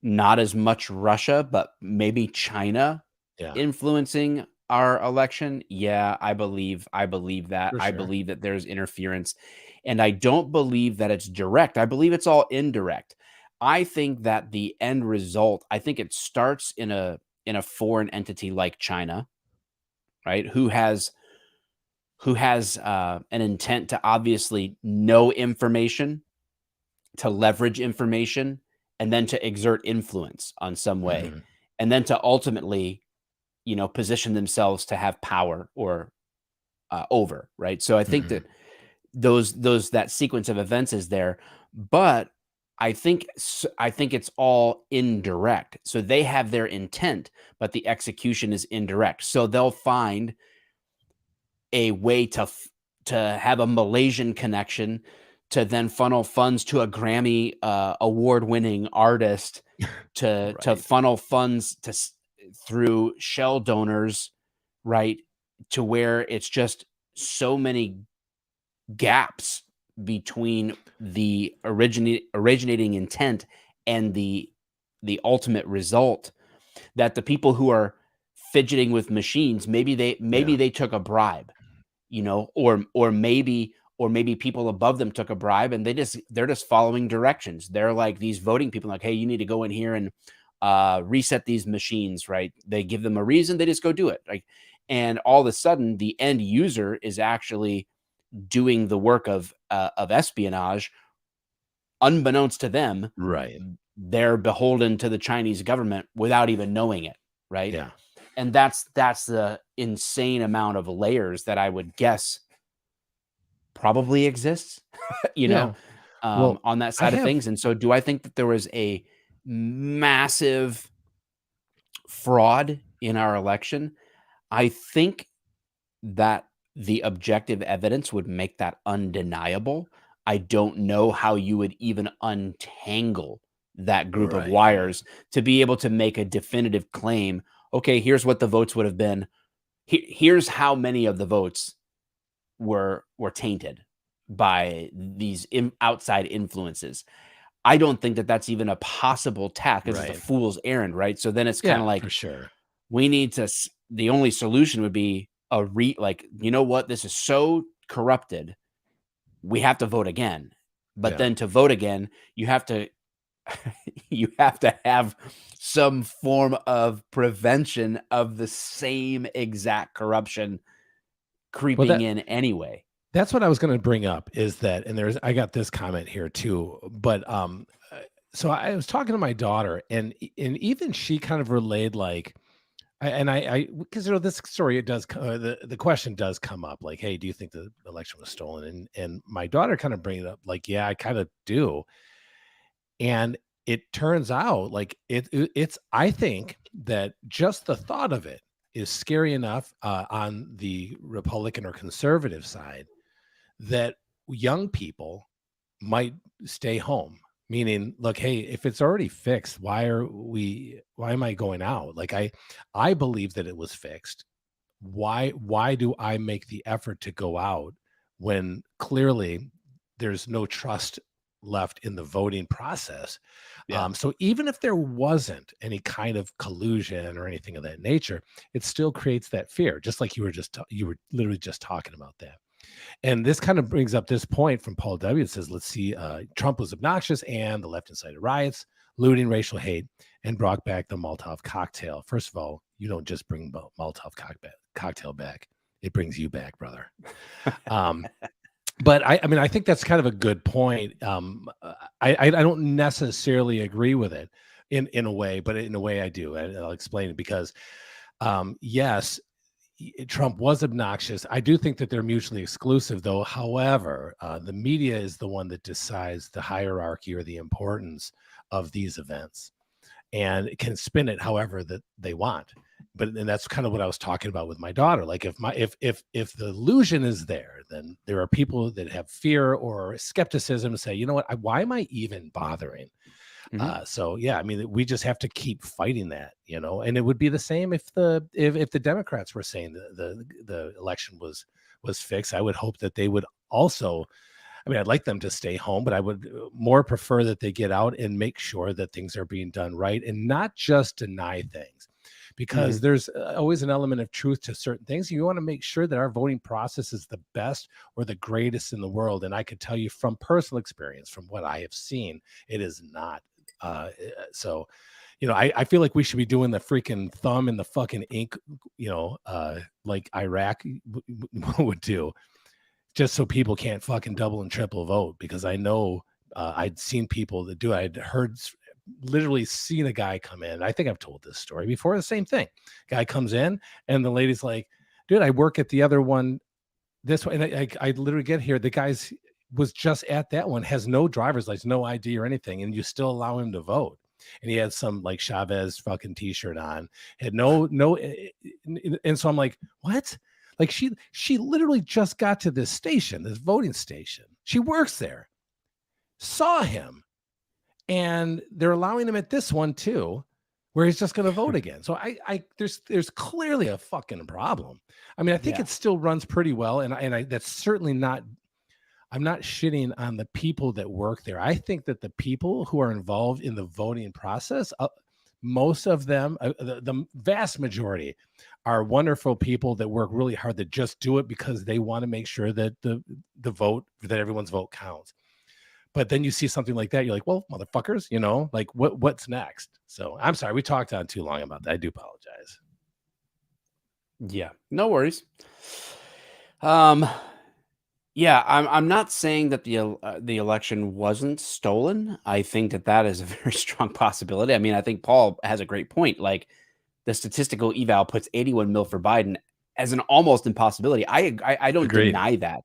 not as much Russia, but maybe China Yeah, influencing our election? Yeah, I believe that. for I sure. believe that there's interference, and I don't believe that it's direct. I believe it's all indirect. I think that the end result, I think it starts in a foreign entity like China, right? Who has an intent to obviously know information, to leverage information, and then to exert influence on some way, Mhm. and then to ultimately, position themselves to have power or over, right? So I think Mhm. that that sequence of events is there, but I think it's all indirect. So they have their intent, but the execution is indirect. So they'll find a way to have a Malaysian connection to then funnel funds to a Grammy award-winning artist, to Right. funnel funds through shell donors, right? To where it's just so many gaps between the originating intent and the ultimate result, that the people who are fidgeting with machines, maybe Yeah. they took a bribe, or maybe people above them took a bribe, and they're just following directions. They're like these voting people, like, hey, you need to go in here and reset these machines, right? They give them a reason, they just go do it, like, and all of a sudden the end user is actually doing the work of espionage. Unbeknownst to them, Right. they're beholden to the Chinese government without even knowing it, right? Yeah. And that's the insane amount of layers that I would guess probably exists, you know, Yeah. Well, on that I side of have things. And so, do I think that there was a massive fraud in our election? I think that the objective evidence would make that undeniable. I don't know how you would even untangle that group of right. wires to be able to make a definitive claim. Okay, here's what the votes would have been. Here's how many of the votes were tainted by these outside influences. I don't think that that's even a possible task, because it's a Right. fool's errand, right? So then it's kind of Yeah, like, for sure. we need to the only solution would be like, you know what, this is so corrupted, we have to vote again. But Yeah. then to vote again, you have to you have to have some form of prevention of the same exact corruption Well, creeping in anyway. that's what I was gonna bring up is that and I got this comment here too, but, so I was talking to my daughter and even she kind of relayed like I because this story it does the question does come up like, hey, do you think the election was stolen? And my daughter kind of bring it up like, yeah, I kind of do. And it turns out like it's I think that just the thought of it is scary enough on the Republican or conservative side that young people might stay home. Meaning, look, hey, if it's already fixed, why am I going out? Like I believe that it was fixed. Why do I make the effort to go out when clearly there's no trust left in the voting process? Yeah. So even if there wasn't any kind of collusion or anything of that nature, it still creates that fear, just like you were literally just talking about that. And this kind of brings up this point from Paul W. It says, let's see, Trump was obnoxious and the left incited riots, looting, racial hate, and brought back the Molotov cocktail. First of all, you don't just bring Molotov cocktail back. It brings you back, brother. But I mean, I think that's kind of a good point. I don't necessarily agree with it in a way, but in a way I do. And I'll explain it because, yes, Trump was obnoxious. I do think that they're mutually exclusive, though. However, the media is the one that decides the hierarchy or the importance of these events and can spin it however that they want. And that's kind of what I was talking about with my daughter. Like if the illusion is there, then there are people that have fear or skepticism to say, you know what, why am I even bothering? So yeah, I mean, we just have to keep fighting that, and it would be the same if the Democrats were saying the election was fixed. I would hope that they would also, I mean, I'd like them to stay home, but I would more prefer that they get out and make sure that things are being done right and not just deny things, because there's always an element of truth to certain things. You want to make sure that our voting process is the best or the greatest in the world. And I could tell you from personal experience, from what I have seen, it is not. So, I feel like we should be doing the freaking thumb in the fucking ink, like Iraq would do, just so people can't fucking double and triple vote. Because I know I'd seen people that do. I'd literally seen a guy come in. I think I've told this story before. The same thing. Guy comes in and the lady's like, dude, I work at the other one this way. And I literally get here. The guy's was just at that one, has no driver's license, no ID or anything, and you still allow him to vote. And he had some like Chavez fucking t-shirt on, had no, and so I'm like, what? Like she literally just got to this station, this voting station. She works there, saw him, and they're allowing him at this one too, where he's just going to vote again. So there's clearly a fucking problem. I mean, I think it still runs pretty well, and I that's certainly not. I'm not shitting on the people that work there. I think that the people who are involved in the voting process, most of them, the vast majority, are wonderful people that work really hard, that just do it because they want to make sure that that everyone's vote counts. But then you see something like that, you're like, well, motherfuckers, like what's next? So I'm sorry, we talked on too long about that. I do apologize. Yeah, no worries. Yeah, I'm not saying that the election wasn't stolen. I think that is a very strong possibility. I mean, I think Paul has a great point. Like the statistical eval puts 81 mil for Biden as an almost impossibility. I don't Agreed. deny that. Right.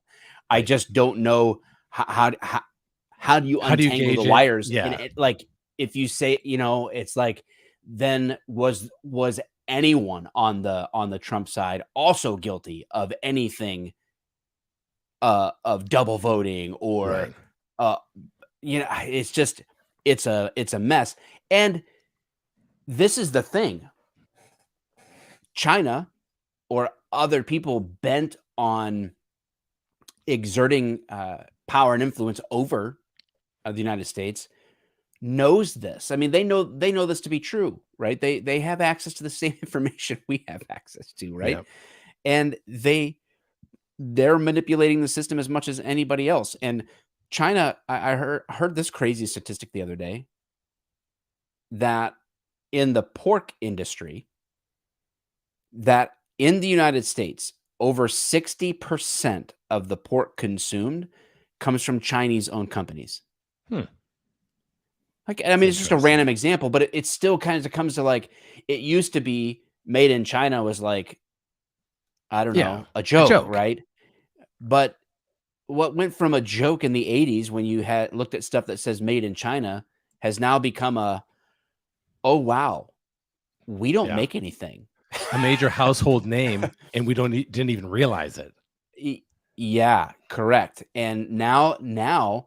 I just don't know how do you untangle the wires? Yeah. Like if you say, it's like, then was anyone on the Trump side also guilty of anything? Of double voting or, right. It's just, it's a mess. And this is the thing. China or other people bent on exerting power and influence over the United States knows this. I mean, they know this to be true, right? They have access to the same information we have access to, right? Yep. And they're manipulating the system as much as anybody else. And China, I heard this crazy statistic the other day that in the pork industry, that in the United States, over 60% of the pork consumed comes from Chinese-owned companies. Like, I mean, it's just a random example, but it still kind of comes to like, it used to be made in China was like, I don't know, a joke, right? But what went from a joke in the 80s when you had looked at stuff that says made in China has now become oh, wow, we don't Yeah. make anything. A major household name, and we didn't even realize it. Yeah, correct. And now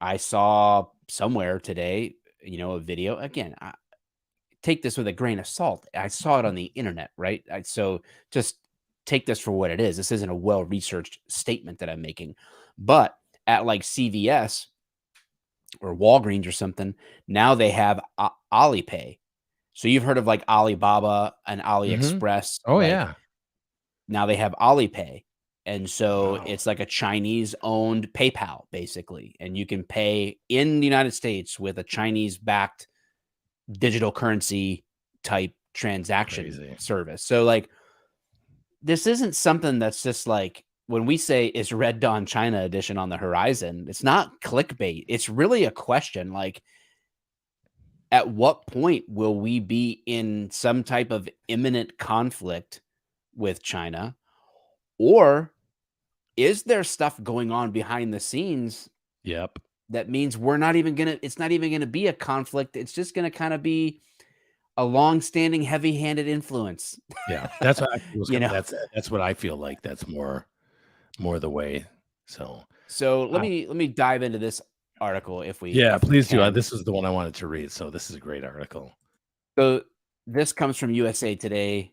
I saw somewhere today, a video. Again, take this with a grain of salt. I saw it on the internet, right? So just take this for what it is. This isn't a well-researched statement that I'm making. But at like CVS or Walgreens or something, now they have Alipay. So you've heard of like Alibaba and AliExpress, Oh, like yeah. now they have Alipay. And so Wow. it's like a Chinese owned PayPal basically. And you can pay in the United States with a Chinese backed digital currency type transaction Crazy. service. So like this isn't something that's just like when we say is Red Dawn China edition on the horizon, it's not clickbait. It's really a question like at what point will we be in some type of imminent conflict with China? Or is there stuff going on behind the scenes Yep. that means it's not even gonna be a conflict. It's just gonna kind of be a long-standing heavy-handed influence. Yeah. That's what I feel was You know? that's what I feel like that's more the way. So, So let I me dive into this article if we yeah, please do. can. This is the one I wanted to read, so this is a great article. So this comes from USA Today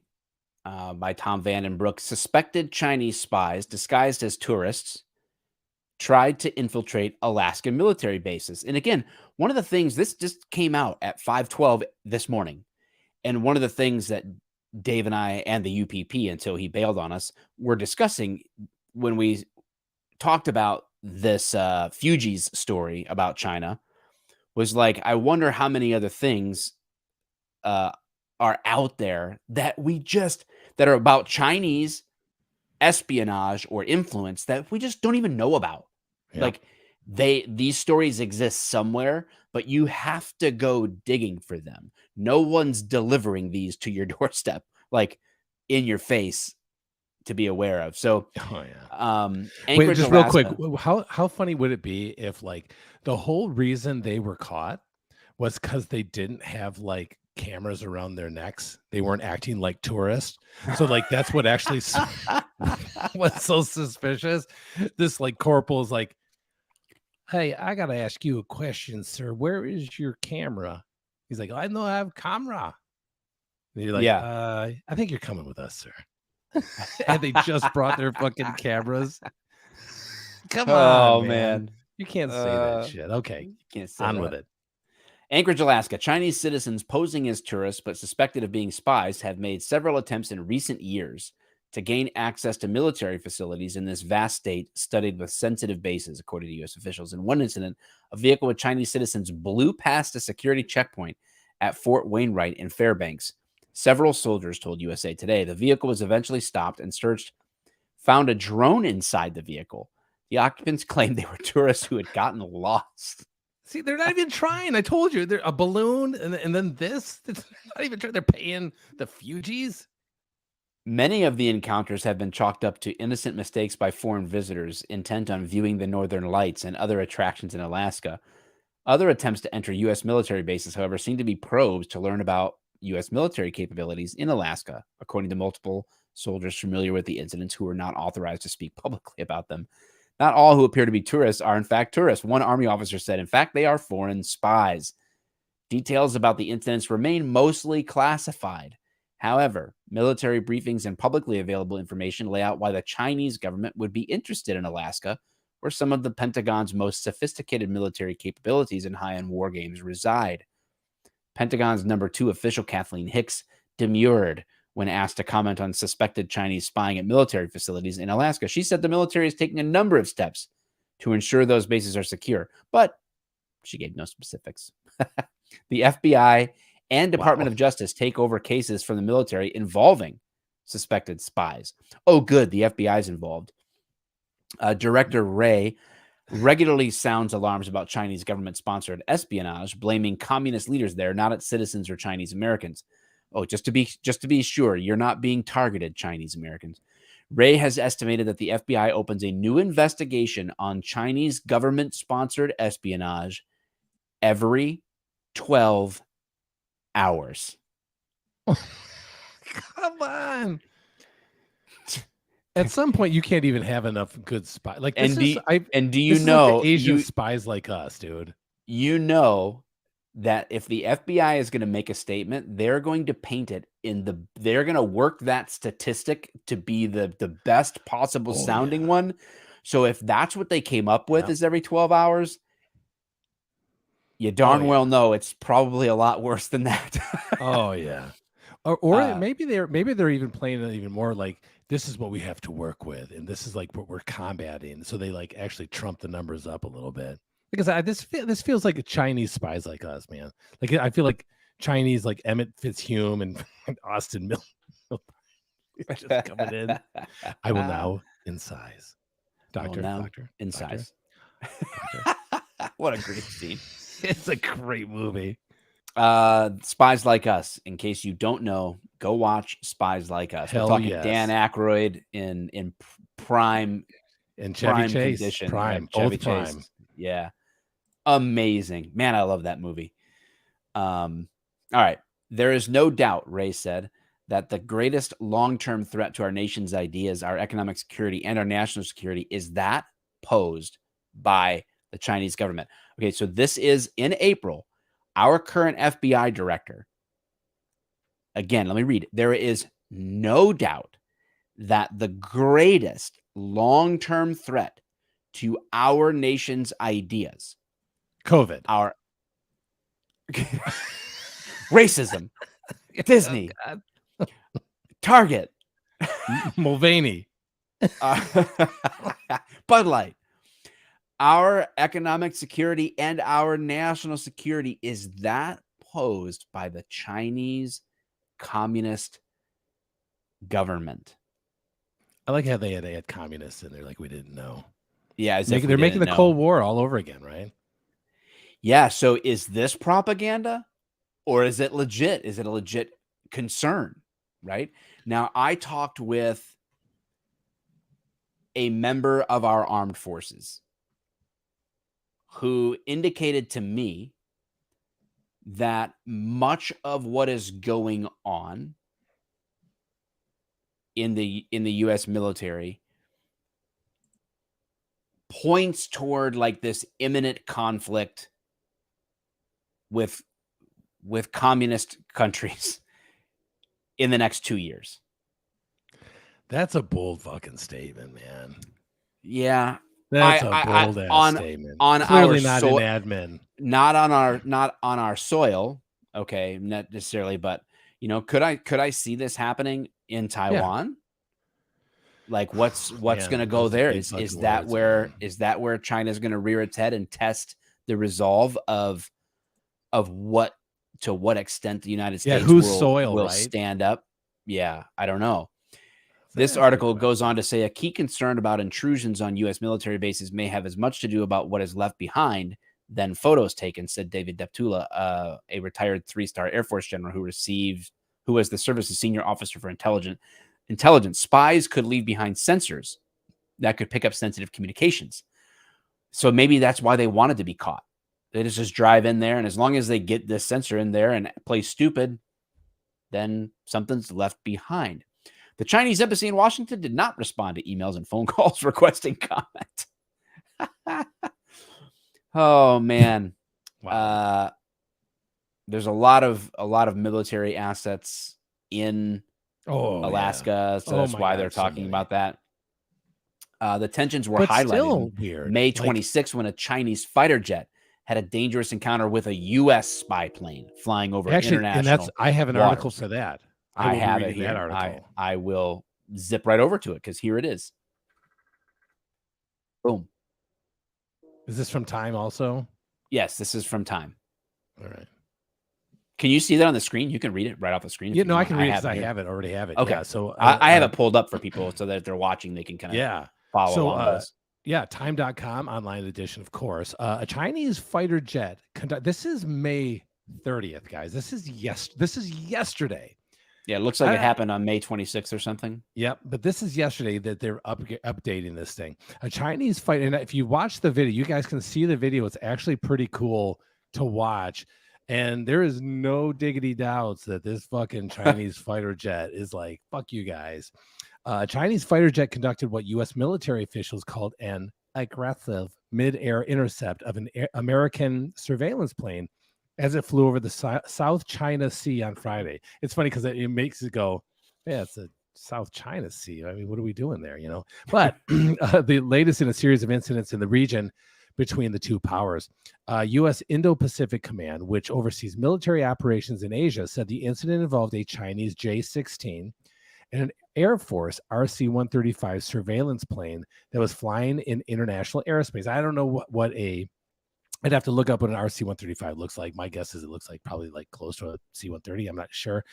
by Tom Vandenbroek. Suspected Chinese spies disguised as tourists tried to infiltrate Alaskan military bases. And again, one of the things this just came out at 5:12 this morning. And one of the things that Dave and I and the UPP, until he bailed on us, were discussing when we talked about this Fugees story about China was like, I wonder how many other things uh, are out there that that are about Chinese espionage or influence that we just don't even know about. Yeah. Like these stories exist somewhere, but you have to go digging for them. No one's delivering these to your doorstep, like in your face to be aware of. So, Oh, yeah. Wait, Anchorage, just real quick, Alaska. how funny would it be if, like, the whole reason they were caught was because they didn't have, like, cameras around their necks? They weren't acting like tourists. So, like, that's what actually was so suspicious. This, like, corporal's like, "Hey, I gotta ask you a question, sir. Where is your camera?" He's like, "I know I have camera." And you're like, Yeah. I think you're coming with us, sir." And they just brought their fucking cameras. Come on, Oh man. man. You can't say that shit. Okay, You can't say on with that. it. Anchorage, Alaska. Chinese citizens posing as tourists but suspected of being spies have made several attempts in recent years to gain access to military facilities in this vast state studied with sensitive bases, according to U.S. officials. In one incident, a vehicle with Chinese citizens blew past a security checkpoint at Fort Wainwright in Fairbanks. Several soldiers told USA Today the vehicle was eventually stopped and searched, found a drone inside the vehicle. The occupants claimed they were tourists who had gotten lost. See, they're not even trying. I told you, they're a balloon, and then this. They're not even trying. They're paying the Fugees. Many of the encounters have been chalked up to innocent mistakes by foreign visitors intent on viewing the northern lights and other attractions in Alaska. Other attempts to enter U.S. military bases, however, seem to be probes to learn about U.S. military capabilities in Alaska, according to multiple soldiers familiar with the incidents who were not authorized to speak publicly about them. Not all who appear to be tourists are, in fact, tourists. One Army officer said, in fact, they are foreign spies. Details about the incidents remain mostly classified. However, military briefings and publicly available information lay out why the Chinese government would be interested in Alaska, where some of the Pentagon's most sophisticated military capabilities and high-end war games reside. Pentagon's number 2 official, Kathleen Hicks, demurred when asked to comment on suspected Chinese spying at military facilities in Alaska. She said the military is taking a number of steps to ensure those bases are secure, but she gave no specifics. The FBI and Department Wow. of Justice take over cases from the military involving suspected spies. Oh, good. The FBI is involved. Director Ray regularly sounds alarms about Chinese government-sponsored espionage, blaming communist leaders there, not at citizens or Chinese Americans. Oh, just to be sure, you're not being targeted, Chinese Americans. Ray has estimated that the FBI opens a new investigation on Chinese government-sponsored espionage every 12 hours. Come on. At some point, you can't even have enough good spies. Like And this do, is, and do you this is like the know Asian spies like us, dude. you know that if the FBI is going to make a statement, they're going to paint it they're going to work that statistic to be the best possible sounding one. So if that's what they came up with is every 12 hours, you darn well know it's probably a lot worse than that. Oh yeah. Or maybe they're even playing it even more like this is what we have to work with, and this is like what we're combating. So they like actually trump the numbers up a little bit because this feels like Chinese spies like us, man. Like I feel like Chinese like Emmett Fitzhume and Austin Miller just coming in. I will now incise, doctor. Incise. What a great scene! It's a great movie. Spies Like Us. In case you don't know, go watch Spies Like Us. We're talking Dan Aykroyd in prime and Chevy Chase condition. Prime, yeah, both prime. Chase. Yeah, amazing, man. I love that movie. All right, there is no doubt, Ray said, that the greatest long-term threat to our nation's ideas, our economic security, and our national security is that posed by the Chinese government. Okay, so this is in April. Our current FBI director, again, let me read it. There is no doubt that the greatest long-term threat to our nation's ideas, COVID, our racism, Disney, Target, Mulvaney, Bud Light, our economic security and our national security is that posed by the Chinese communist government. I like how they had communists in there like we didn't know. Yeah, they're making the Cold War all over again, right? Yeah, so is this propaganda or is it legit? Is it a legit concern, right? Now, I talked with a member of our armed forces who indicated to me that much of what is going on in the US military points toward like this imminent conflict with communist countries in the next 2 years. That's a bold fucking statement, man. Yeah. That's a bold ass statement. On clearly our not an admin. Not on our soil, okay, not necessarily, but you know, could I see this happening in Taiwan? Yeah. Like what's going to go there? Is that where China's going to rear its head and test the resolve of what to what extent the United States will stand up? Yeah, I don't know. This article goes on to say a key concern about intrusions on U.S. military bases may have as much to do about what is left behind than photos taken, said David Deptula, a retired 3-star Air Force general who was the service's senior officer for intelligence. Spies could leave behind sensors that could pick up sensitive communications. So maybe that's why they wanted to be caught. They just drive in there, and as long as they get this sensor in there and play stupid, then something's left behind. The Chinese embassy in Washington did not respond to emails and phone calls requesting comment. Oh man. Wow. There's a lot of military assets in Alaska, so that's why they're talking about that. The tensions were highlighted May 26th when a Chinese fighter jet had a dangerous encounter with a U.S. spy plane flying over international. And I have an article for that. I have it here. That article. I will zip right over to it because here it is. Boom. Is this from Time also? Yes, this is from Time. All right. Can you see that on the screen? You can read it right off the screen. Yeah, no, I can read it because I already have it. Okay. Yeah, so I have it pulled up for people so that if they're watching, they can kind of follow along. Yeah, time.com, online edition, of course. A Chinese fighter jet this is May 30th, guys. This is yesterday. Yeah, it looks like it happened on May 26th or something. Yep, but this is yesterday that they're updating this thing. A Chinese fighter, and if you watch the video, you guys can see the video. It's actually pretty cool to watch. And there is no diggity doubts that this fucking Chinese fighter jet is like, fuck you guys. A Chinese fighter jet conducted what U.S. military officials called an aggressive mid-air intercept of an American surveillance plane as it flew over the South China Sea on Friday. It's funny because it makes it go, yeah, it's a South China Sea. I mean, what are we doing there, you know? But the latest in a series of incidents in the region between the two powers. U.S. Indo-Pacific Command, which oversees military operations in Asia, said the incident involved a Chinese J-16 and an Air Force RC-135 surveillance plane that was flying in international airspace. I don't know what I'd have to look up what an RC-135 looks like. My guess is it looks like probably like close to a C-130. I'm not sure.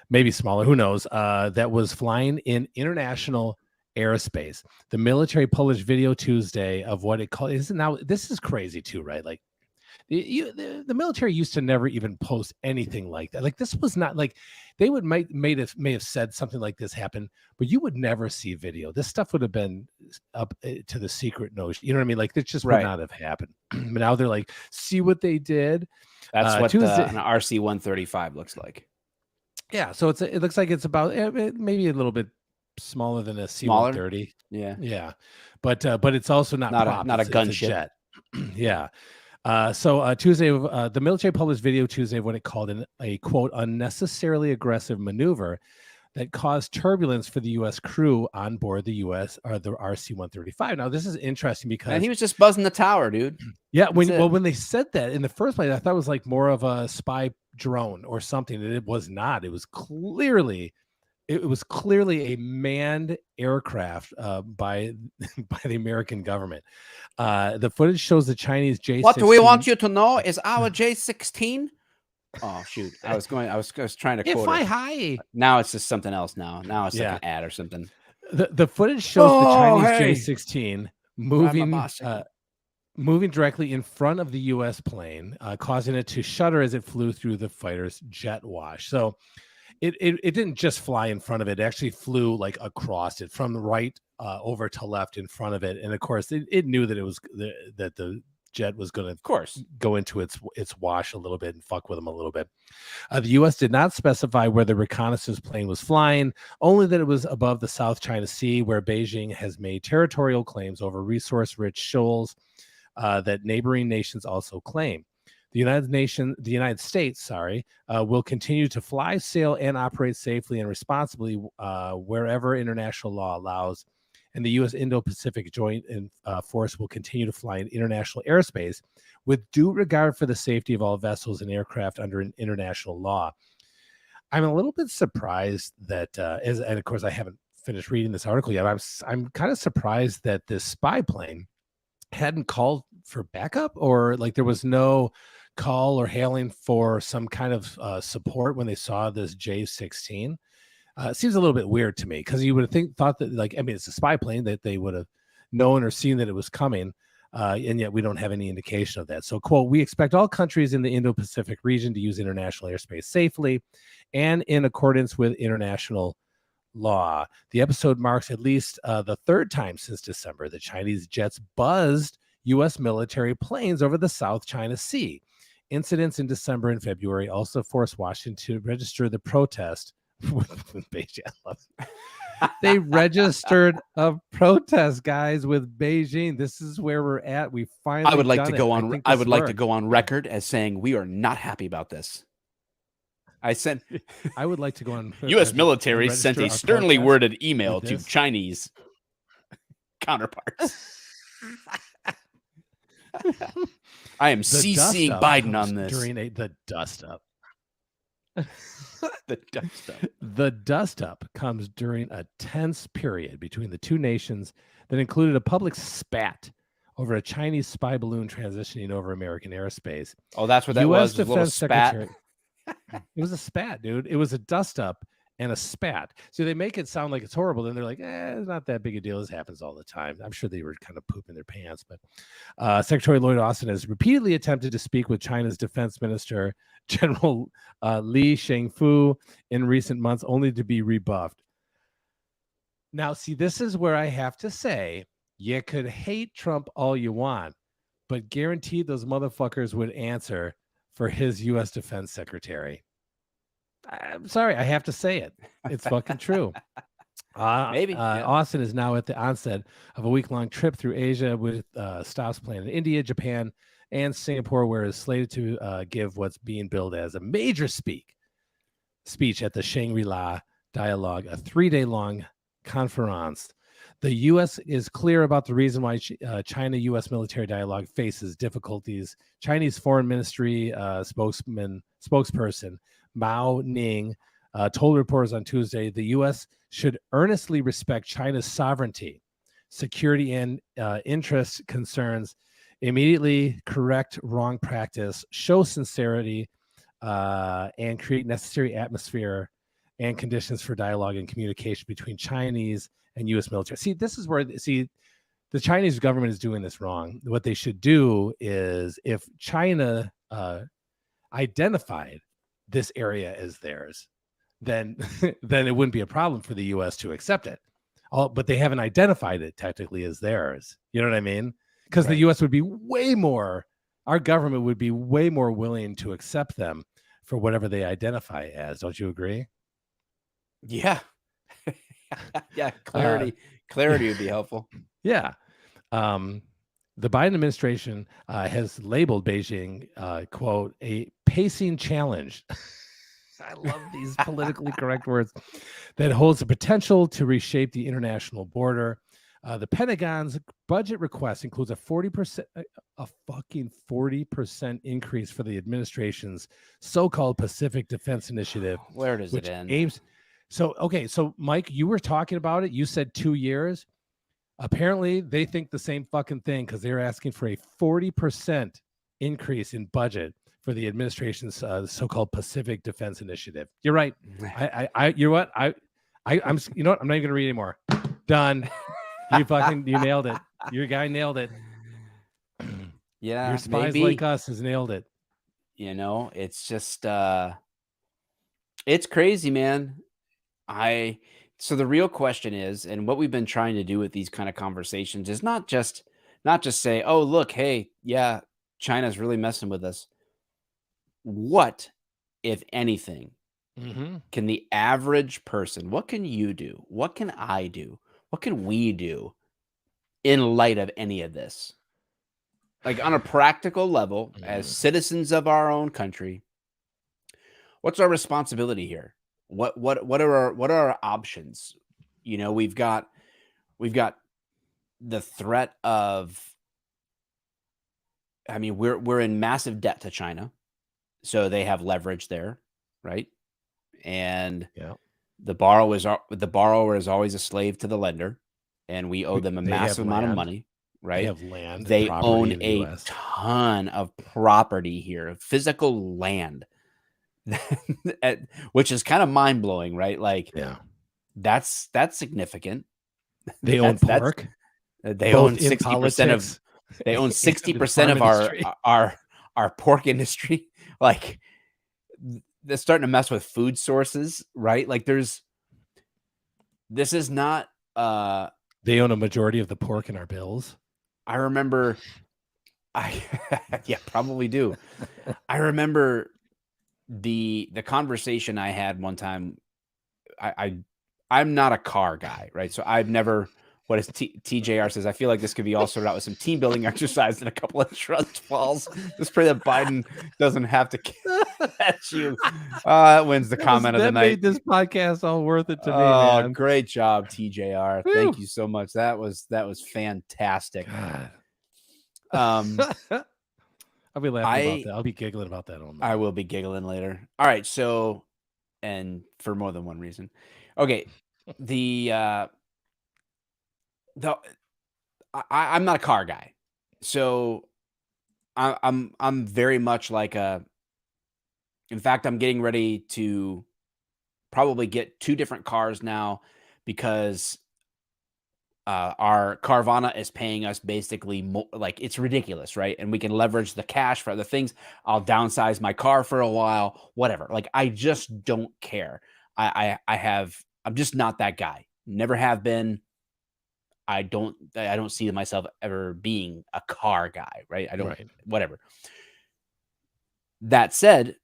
Maybe smaller. Who knows? That was flying in international airspace. The military published video Tuesday of what it called. Now this is crazy too, right? Like the military used to never even post anything like that. Like this was not like they would may have said something like this happened, but you would never see video. This stuff would have been up to the secret notion. You know what I mean? Like this just would not have happened. But now they're like, see what they did. That's what an RC-135 looks like. Yeah, so it looks like it's about maybe a little bit smaller than a C-130. Yeah, but it's also not a gunship. Jet. Yeah. So Tuesday, the military published video Tuesday of what it called a quote unnecessarily aggressive maneuver that caused turbulence for the U.S. crew on board the U.S. or the RC-135. Now this is interesting because he was just buzzing the tower, dude. Yeah, when they said that in the first place, I thought it was like more of a spy drone or something, and it was not. It was clearly a manned aircraft by the American government. The footage shows the Chinese J-16. What we want you to know is our J-16. Oh shoot! I was trying to quote it. High. Now it's just something else. Now it's like an ad or something. The footage shows the Chinese J-16 moving directly in front of the U.S. plane, causing it to shudder as it flew through the fighter's jet wash. So it didn't just fly in front of it. It actually flew like across it from the right over to left in front of it. And of course, it knew that it was that the jet was going to, of course, go into its wash a little bit and fuck with them a little bit. The U.S. did not specify where the reconnaissance plane was flying, only that it was above the South China Sea, where Beijing has made territorial claims over resource-rich shoals that neighboring nations also claim. The United States, will continue to fly, sail, and operate safely and responsibly wherever international law allows. And the U.S. Indo-Pacific Joint Force will continue to fly in international airspace with due regard for the safety of all vessels and aircraft under an international law. I'm a little bit surprised that, and of course I haven't finished reading this article yet. I'm kind of surprised that this spy plane hadn't called for backup, or like there was no call or hailing for some kind of support when they saw this J-16. It seems a little bit weird to me because you would have thought that, like, I mean, it's a spy plane that they would have known or seen that it was coming, and yet we don't have any indication of that. So, quote, we expect all countries in the Indo-Pacific region to use international airspace safely and in accordance with international law. The episode marks at least the third time since December that Chinese jets buzzed U.S. military planes over the South China Sea. Incidents in December and February also forced Washington to register the protest with Beijing. I love it. They registered a protest, guys, with Beijing. This is where we're at. We finally. I would like to go on record as saying we are not happy about this. I would like to go on. U.S. military sent a sternly worded email to Chinese counterparts. I am CCing Biden on this during the dust up. The dust up comes during a tense period between the two nations that included a public spat over a Chinese spy balloon transitioning over American airspace. Oh, that's what that was. A little spat. It was a spat, dude. It was a dust up and a spat. So they make it sound like it's horrible. Then they're like, it's not that big a deal. This happens all the time. I'm sure they were kind of pooping their pants. But Secretary Lloyd Austin has repeatedly attempted to speak with China's defense minister, General Li Shangfu, in recent months, only to be rebuffed. Now, see, this is where I have to say, you could hate Trump all you want, but guaranteed those motherfuckers would answer for his U.S. Defense Secretary. I'm sorry, I have to say it. It's fucking true. Maybe. Yeah. Austin is now at the onset of a week-long trip through Asia with stops planned in India, Japan, and Singapore, where is slated to give what's being billed as a major speech at the Shangri-La Dialogue, a 3-day-long conference. The U.S. is clear about the reason why China-U.S. military dialogue faces difficulties. Chinese Foreign Ministry spokesperson Mao Ning told reporters on Tuesday the U.S. should earnestly respect China's sovereignty, security, and interest concerns, immediately correct wrong practice, show sincerity, and create necessary atmosphere and conditions for dialogue and communication between Chinese and U.S. military. See, this is where the Chinese government is doing this wrong. What they should do is, if China identified this area as theirs, then then it wouldn't be a problem for the U.S. to accept it. But they haven't identified it technically as theirs. You know what I mean? Because the U.S. would be our government would be way more willing to accept them for whatever they identify as. Don't you agree? Yeah. Yeah. Clarity would be helpful. Yeah. The Biden administration has labeled Beijing, quote, a pacing challenge. I love these politically correct words, that holds the potential to reshape the international border. The Pentagon's budget request includes a 40%, a fucking 40% increase for the administration's so-called Pacific Defense Initiative. Where does it end? So Mike, you were talking about it. You said 2 years. Apparently, they think the same fucking thing, because they're asking for a 40% increase in budget for the administration's so-called Pacific Defense Initiative. You're right. You're what? I'm you know what? I'm not even gonna read anymore. Done. You nailed it. Your guy nailed it. Yeah. Your spies like us has nailed it. You know, it's just it's crazy, man. So the real question is, and what we've been trying to do with these kind of conversations is not just say, oh, look, hey, yeah, China's really messing with us. What, if anything, can the average person, what can you do? What can I do? What can we do in light of any of this? Like, on a practical level, as citizens of our own country, what's our responsibility here? What are our options? You know, we've got the threat of, I mean, we're in massive debt to China, so they have leverage there, right? And the borrower is always a slave to the lender, and we owe them a massive amount of money, right? They have land. They own a ton of property here, physical land. Which is kind of mind-blowing, right? Like, that's significant. They own pork. They own 60% of they own 60% of our pork industry. Like, they're starting to mess with food sources, right? Like, this is not they own a majority of the pork in our bills. I remember yeah, probably do. I remember the conversation I had one time. I'm not a car guy, right? So I've never, what is TJR says, I feel like this could be all sorted out with some team building exercise and a couple of trust falls. Just pray that Biden doesn't have to catch you. That wins the comment of the night. Made this podcast all worth it to me, man. man. Great job, TJR. Whew. Thank you so much. That was fantastic. I'll be laughing about that. I'll be giggling about that all night. I will be giggling later. All right. So, and for more than one reason. Okay. I'm not a car guy. So I'm very much like in fact, I'm getting ready to probably get 2 different cars now, because our Carvana is paying us basically like, it's ridiculous, right? And we can leverage the cash for other things. I'll downsize my car for a while, whatever. Like, I just don't care. I'm just not that guy. Never have been. I don't see myself ever being a car guy, right? Whatever. That said,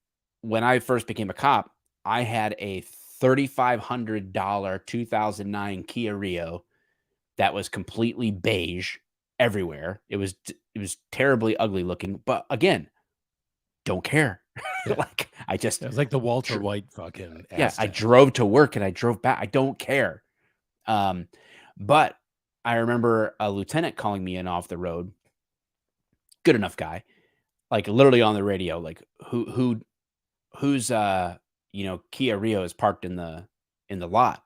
when I first became a cop, I had a $3,500 2009 Kia Rio that was completely beige everywhere. It was terribly ugly looking, but again, don't care. Yeah. Like I just It was like the Walter White fucking yeah, I Aztec. drove to work and I drove back. I don't care. But I remember a lieutenant calling me in off the road. Good enough guy. Like literally on the radio, like who's Kia Rio is parked in the lot.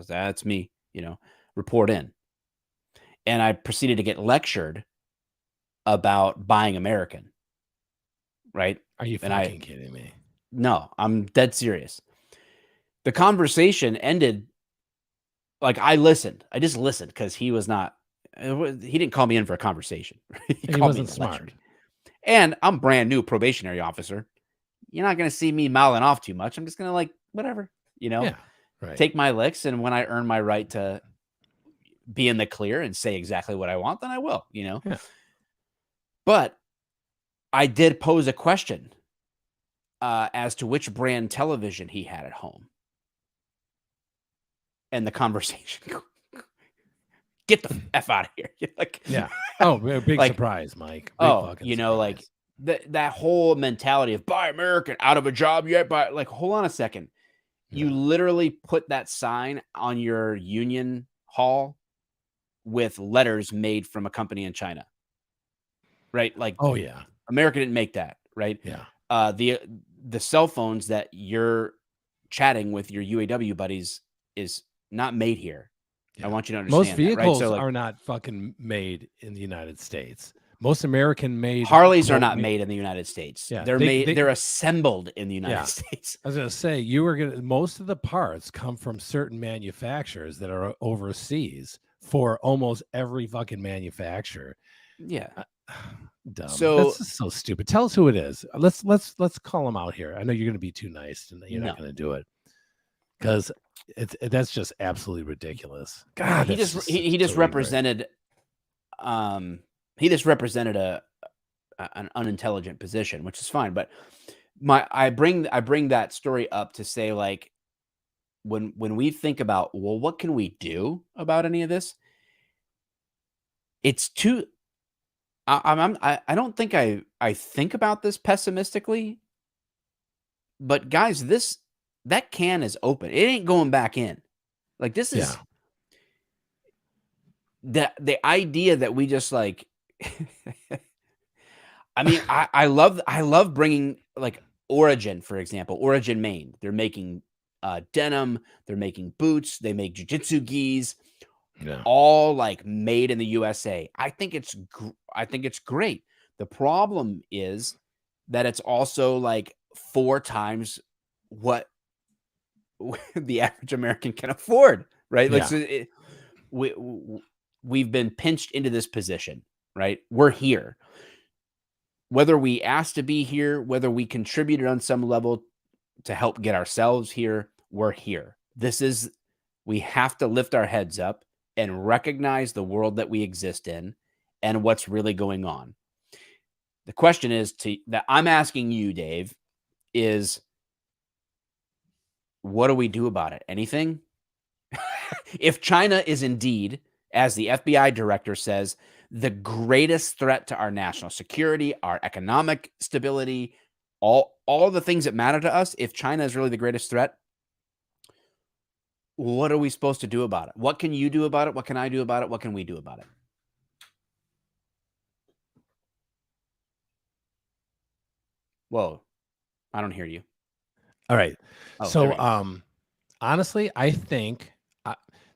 That's me, report in. And I proceeded to get lectured about buying American. Right? Are you And fucking kidding me? No, I'm dead serious. The conversation ended like I listened. I just listened because he didn't call me in for a conversation. He And he called me wasn't to lecture smart. me. And I'm brand new probationary officer. You're not going to see me mouthing off too much. I'm just going to whatever, Yeah. Right. take my licks. And when I earn my right to be in the clear and say exactly what I want, then I will, Yeah. But I did pose a question as to which brand television he had at home. And the conversation, get the F out of here. Yeah. Oh, big surprise, Mike. Big fucking surprise. That whole mentality of buy American, out of a job yet, but hold on a second. You literally put that sign on your union hall with letters made from a company in China. Right? Like, oh yeah, America didn't make that, right? Yeah. The cell phones that you're chatting with your UAW buddies is not made here. Yeah. I want you to understand most vehicles that, right? So, are not fucking made in the United States. Most American made Harleys are not made in the United States. Yeah, they're assembled in the United Yeah. States. I was gonna say most of the parts come from certain manufacturers that are overseas for almost every fucking manufacturer. Yeah. Dumb. So that's just so stupid. Tell us who it is. Let's call them out here. I know you're gonna be too nice and you're not gonna do it because that's just absolutely ridiculous. God, he just represented an unintelligent position, which is fine. But I bring that story up to say, like, when we think about, well, what can we do about any of this? It's too. I don't think I think about this pessimistically, but guys, that can is open. It ain't going back in. Like, this is the idea that we just like. I mean, I love bringing like Origin, for example, Origin Maine. They're making denim. They're making boots. They make jujitsu gis. Yeah. All like made in the USA. I think it's great. The problem is that it's also like 4 times what the average American can afford, right? Like, so we've been pinched into this position, right? We're here. Whether we asked to be here, whether we contributed on some level to help get ourselves here, we're here. We have to lift our heads up and recognize the world that we exist in and what's really going on. The question that I'm asking you, Dave, is what do we do about it? Anything? If China is indeed, as the FBI director says, the greatest threat to our national security, our economic stability, all the things that matter to us, if China is really the greatest threat, what are we supposed to do about it? What can you do about it? What can I do about it? What can we do about it? Whoa, I don't hear you. All right. So, honestly, I think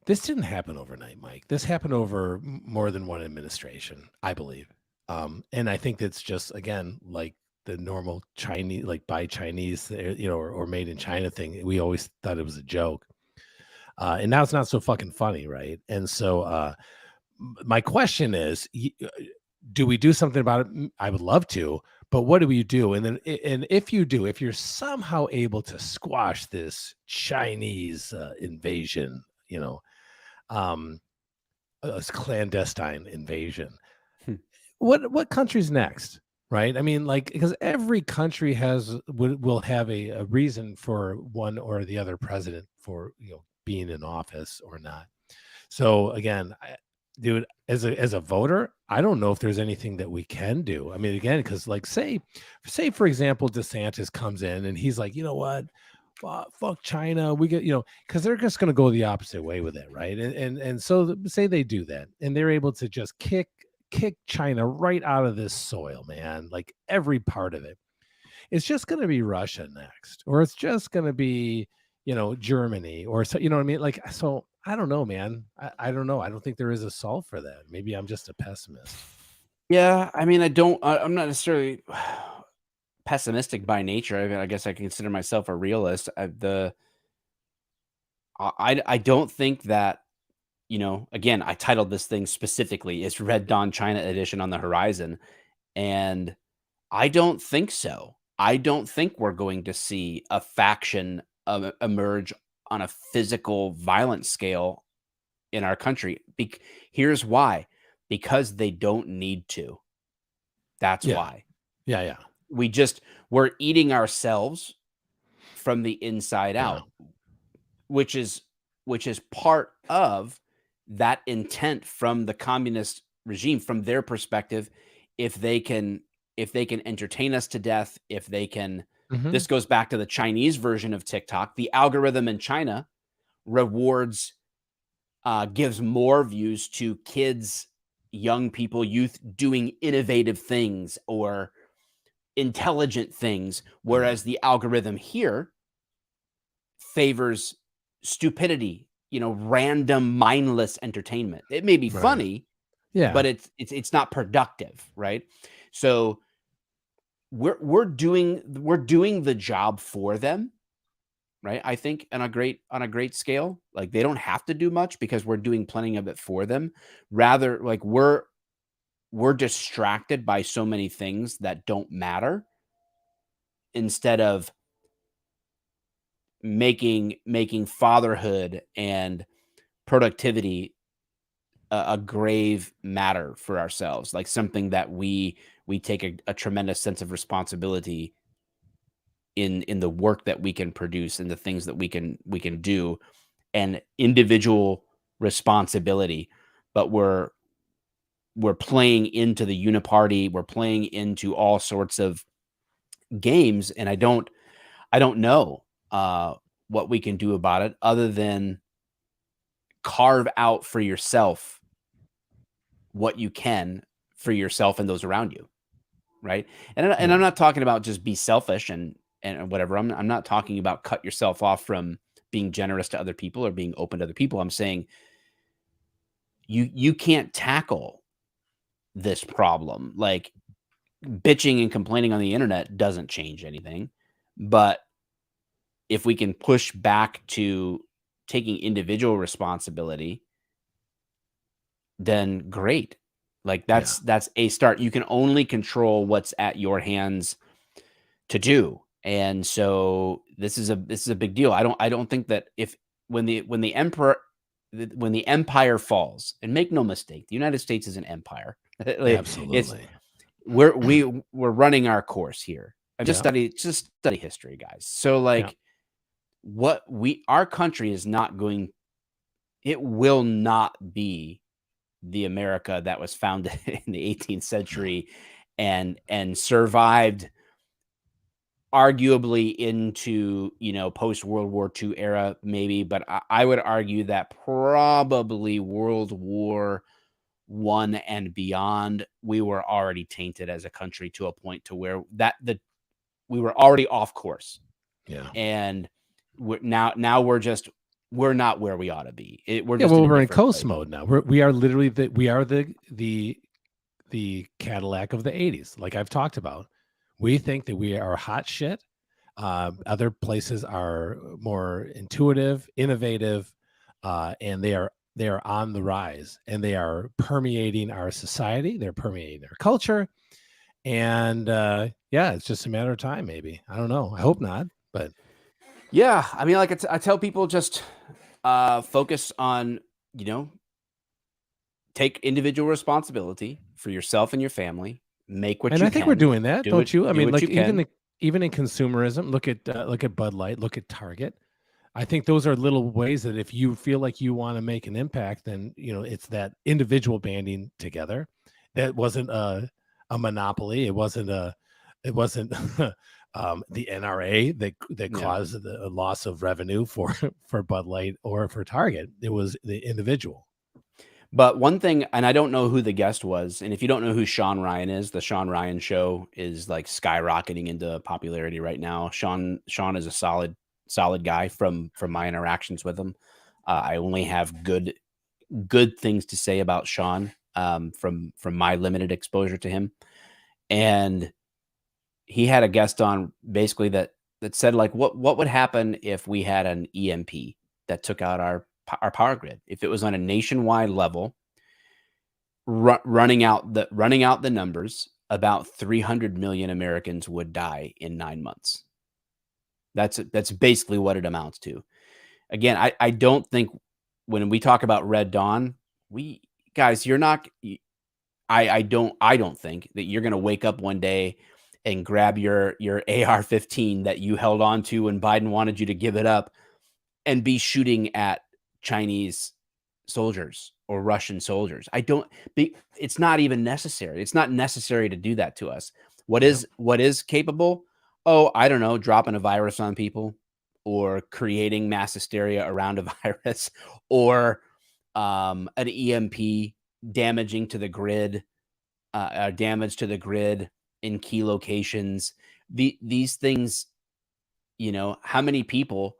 this didn't happen overnight, Mike. This happened over more than one administration, I believe. And I think that's just, again, like the normal Chinese, like buy Chinese, or made in China thing. We always thought it was a joke. And now it's not so fucking funny, right? And so my question is, do we do something about it? I would love to, but what do we do? And then, and if you're somehow able to squash this Chinese invasion, a clandestine invasion, what country's next? right? I mean, like, because every country will have a reason for one or the other president for being in office or not. So again, dude, as a voter, I don't know if there's anything that we can do. I mean, again, because like say for example, DeSantis comes in and he's like, you know what, fuck China, we get because they're just going to go the opposite way with it, right? And so say they do that and they're able to just kick China right out of this soil, man, like every part of it. It's just going to be Russia next, or it's just going to be, Germany, or so, you know what I mean? Like, so I don't know, man. I don't know. I don't think there is a solve for that. Maybe I'm just a pessimist. Yeah, I mean, I'm not necessarily pessimistic by nature. I mean, I guess I consider myself a realist. I don't think that, again, I titled this thing specifically, it's Red Dawn China Edition on the horizon. And I don't think so. I don't think we're going to see a faction emerge on a physical violence scale in our country. Here's why: because they don't need to. That's Yeah. why. Yeah. We're eating ourselves from the inside Yeah. out, which is part of that intent from the communist regime, from their perspective. If they can entertain us to death, if they can, Hmm. this goes back to the Chinese version of TikTok. The algorithm in China rewards, gives more views to kids, young people, youth doing innovative things or intelligent things, whereas the algorithm here favors stupidity, random mindless entertainment. It may be Right. funny, Yeah. but it's not productive, right? So we're doing the job for them, right? I think on a great scale. Like, they don't have to do much because we're doing plenty of it for them. Rather, like, we're distracted by so many things that don't matter, instead of making fatherhood and productivity a grave matter for ourselves, like something that we take a tremendous sense of responsibility in the work that we can produce and the things that we can do, and individual responsibility. But we're playing into the uniparty, we're playing into all sorts of games, and I don't know what we can do about it, other than carve out for yourself what you can for yourself and those around you, right? And I'm Yeah. not talking about just be selfish and whatever. I'm not talking about cut yourself off from being generous to other people or being open to other people. I'm saying you can't tackle this problem. Like, bitching and complaining on the internet doesn't change anything. But if we can push back to taking individual responsibility, then great. Like, Yeah. that's a start. You can only control what's at your hands to do. And so this is a big deal. I don't think that if when the emperor when the empire falls, and make no mistake, the United States is an empire. Like, it's Absolutely. we're running our course here. And Yeah. just study history, guys. So, Yeah. like, our country is not going it will not be the America that was founded in the 18th No. century and survived arguably into, post World War II era, maybe. But I would argue that probably World War One and beyond, we were already tainted as a country to a point to where we were already off course. Yeah. And we're not where we ought to be. We're Yeah. just Well, in a we're in different coast place. mode now. We are literally the Cadillac of the 80s, like I've talked about. We think that we are hot shit. Other places are more intuitive, innovative, and they are on the rise, and they are permeating our society. They're permeating our culture, and yeah, it's just a matter of time. Maybe, I don't know. I hope not, but Yeah, I mean, like, I tell people, just focus on, take individual responsibility for yourself and your family. Make what And you I think we're can. doing that, Do it. don't you? I Do mean, what you like can. even in consumerism, look at Bud Light, look at Target. I think those are little ways that if you feel like you want to make an impact, then it's that individual banding together. That wasn't a monopoly. It wasn't the NRA that Yeah. caused the loss of revenue for for Bud Light or for Target. It was the individual. But one thing, and I don't know who the guest was, and if you don't know who Sean Ryan is, the Sean Ryan show is like skyrocketing into popularity right now. Sean is a solid guy from my interactions with him. I only have good things to say about Sean from my limited exposure to him. And he had a guest on basically that said like what would happen if we had an EMP that took out our power grid, if it was on a nationwide level, running out the numbers, about 300 million Americans would die in 9 months. That's basically what it amounts to. Again, I don't think when we talk about Red Dawn, we guys, you're not I don't think that you're going to wake up one day and grab your AR-15 that you held on to when Biden wanted you to give it up and be shooting at Chinese soldiers or Russian soldiers. It's not even necessary. It's not necessary to do that to us. Yeah. What is capable? Oh, I don't know, dropping a virus on people or creating mass hysteria around a virus or an EMP damaging to the grid, damage to the grid in key locations. These things, how many people,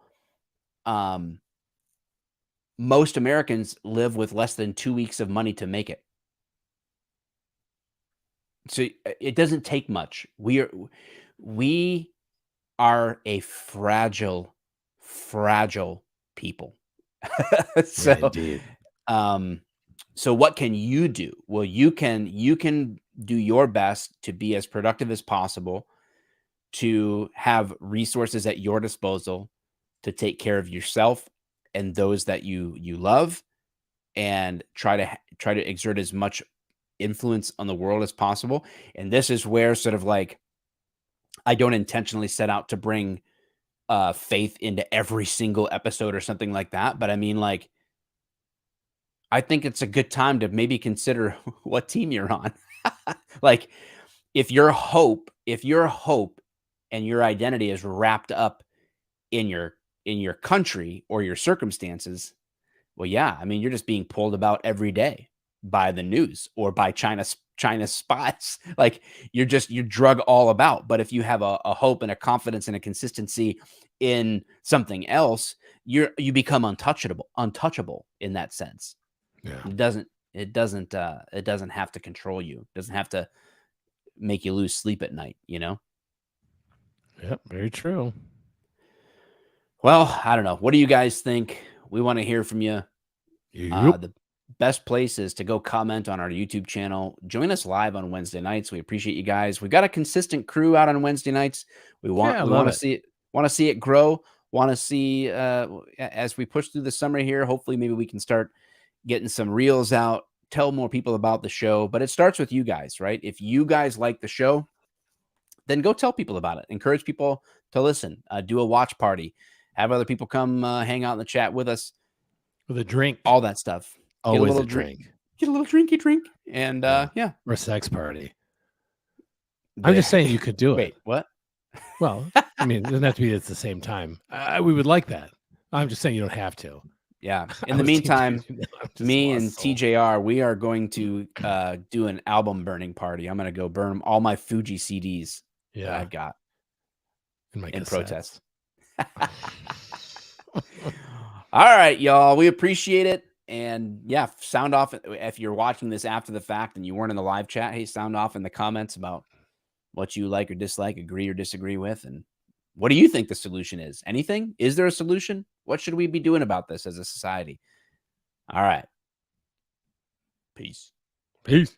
um, most Americans live with less than 2 weeks of money to make it. So it doesn't take much. We are a fragile people. Yeah, So, indeed. um, so what can you do? Well, you can do your best to be as productive as possible, to have resources at your disposal to take care of yourself and those that you love, and try to exert as much influence on the world as possible. And this is where sort of like I don't intentionally set out to bring faith into every single episode or something like that, but I mean, like, I think it's a good time to maybe consider what team you're on. Like, if your hope and your identity is wrapped up in your country or your circumstances, well, yeah, I mean, you're just being pulled about every day by the news or by China's spies. Like, you're drug all about. But if you have a hope and a confidence and a consistency in something else, you become untouchable in that sense. Yeah. It doesn't have to control you. It doesn't have to make you lose sleep at night, Yep. Very true. Well, I don't know. What do you guys think? We want to hear from you. Yep. The best place is to go comment on our YouTube channel. Join us live on Wednesday nights. We appreciate you guys. We've got a consistent crew out on Wednesday nights. We want Yeah, I we love want to it. see it grow. Want to see as we push through the summer here. Hopefully, maybe we can start getting some reels out. Tell more people about the show. But it starts with you guys, right? If you guys like the show, then go tell people about it. Encourage people to listen. Do a watch party. Have other people come hang out in the chat with us. With a drink. All that stuff. Get a Always little a drink. get a little drinky drink, and Yeah. yeah. Or a sex party. I'm just saying you could do it. Wait, what? Well, I mean, it doesn't have to be at the same time. We would like that. I'm just saying you don't have to. Yeah. I In the was team meantime, Daniel. I'm just me lost and soul. TJR, we are going to do an album burning party. I'm going to go burn all my Fuji CDs that Yeah. I've got In my in cassettes. protest. All right, y'all. We appreciate it. And yeah, sound off if you're watching this after the fact and you weren't in the live chat. Hey, sound off in the comments about what you like or dislike, agree or disagree with, and what do you think the solution is? Anything? Is there a solution? What should we be doing about this as a society? All right. Peace. Peace.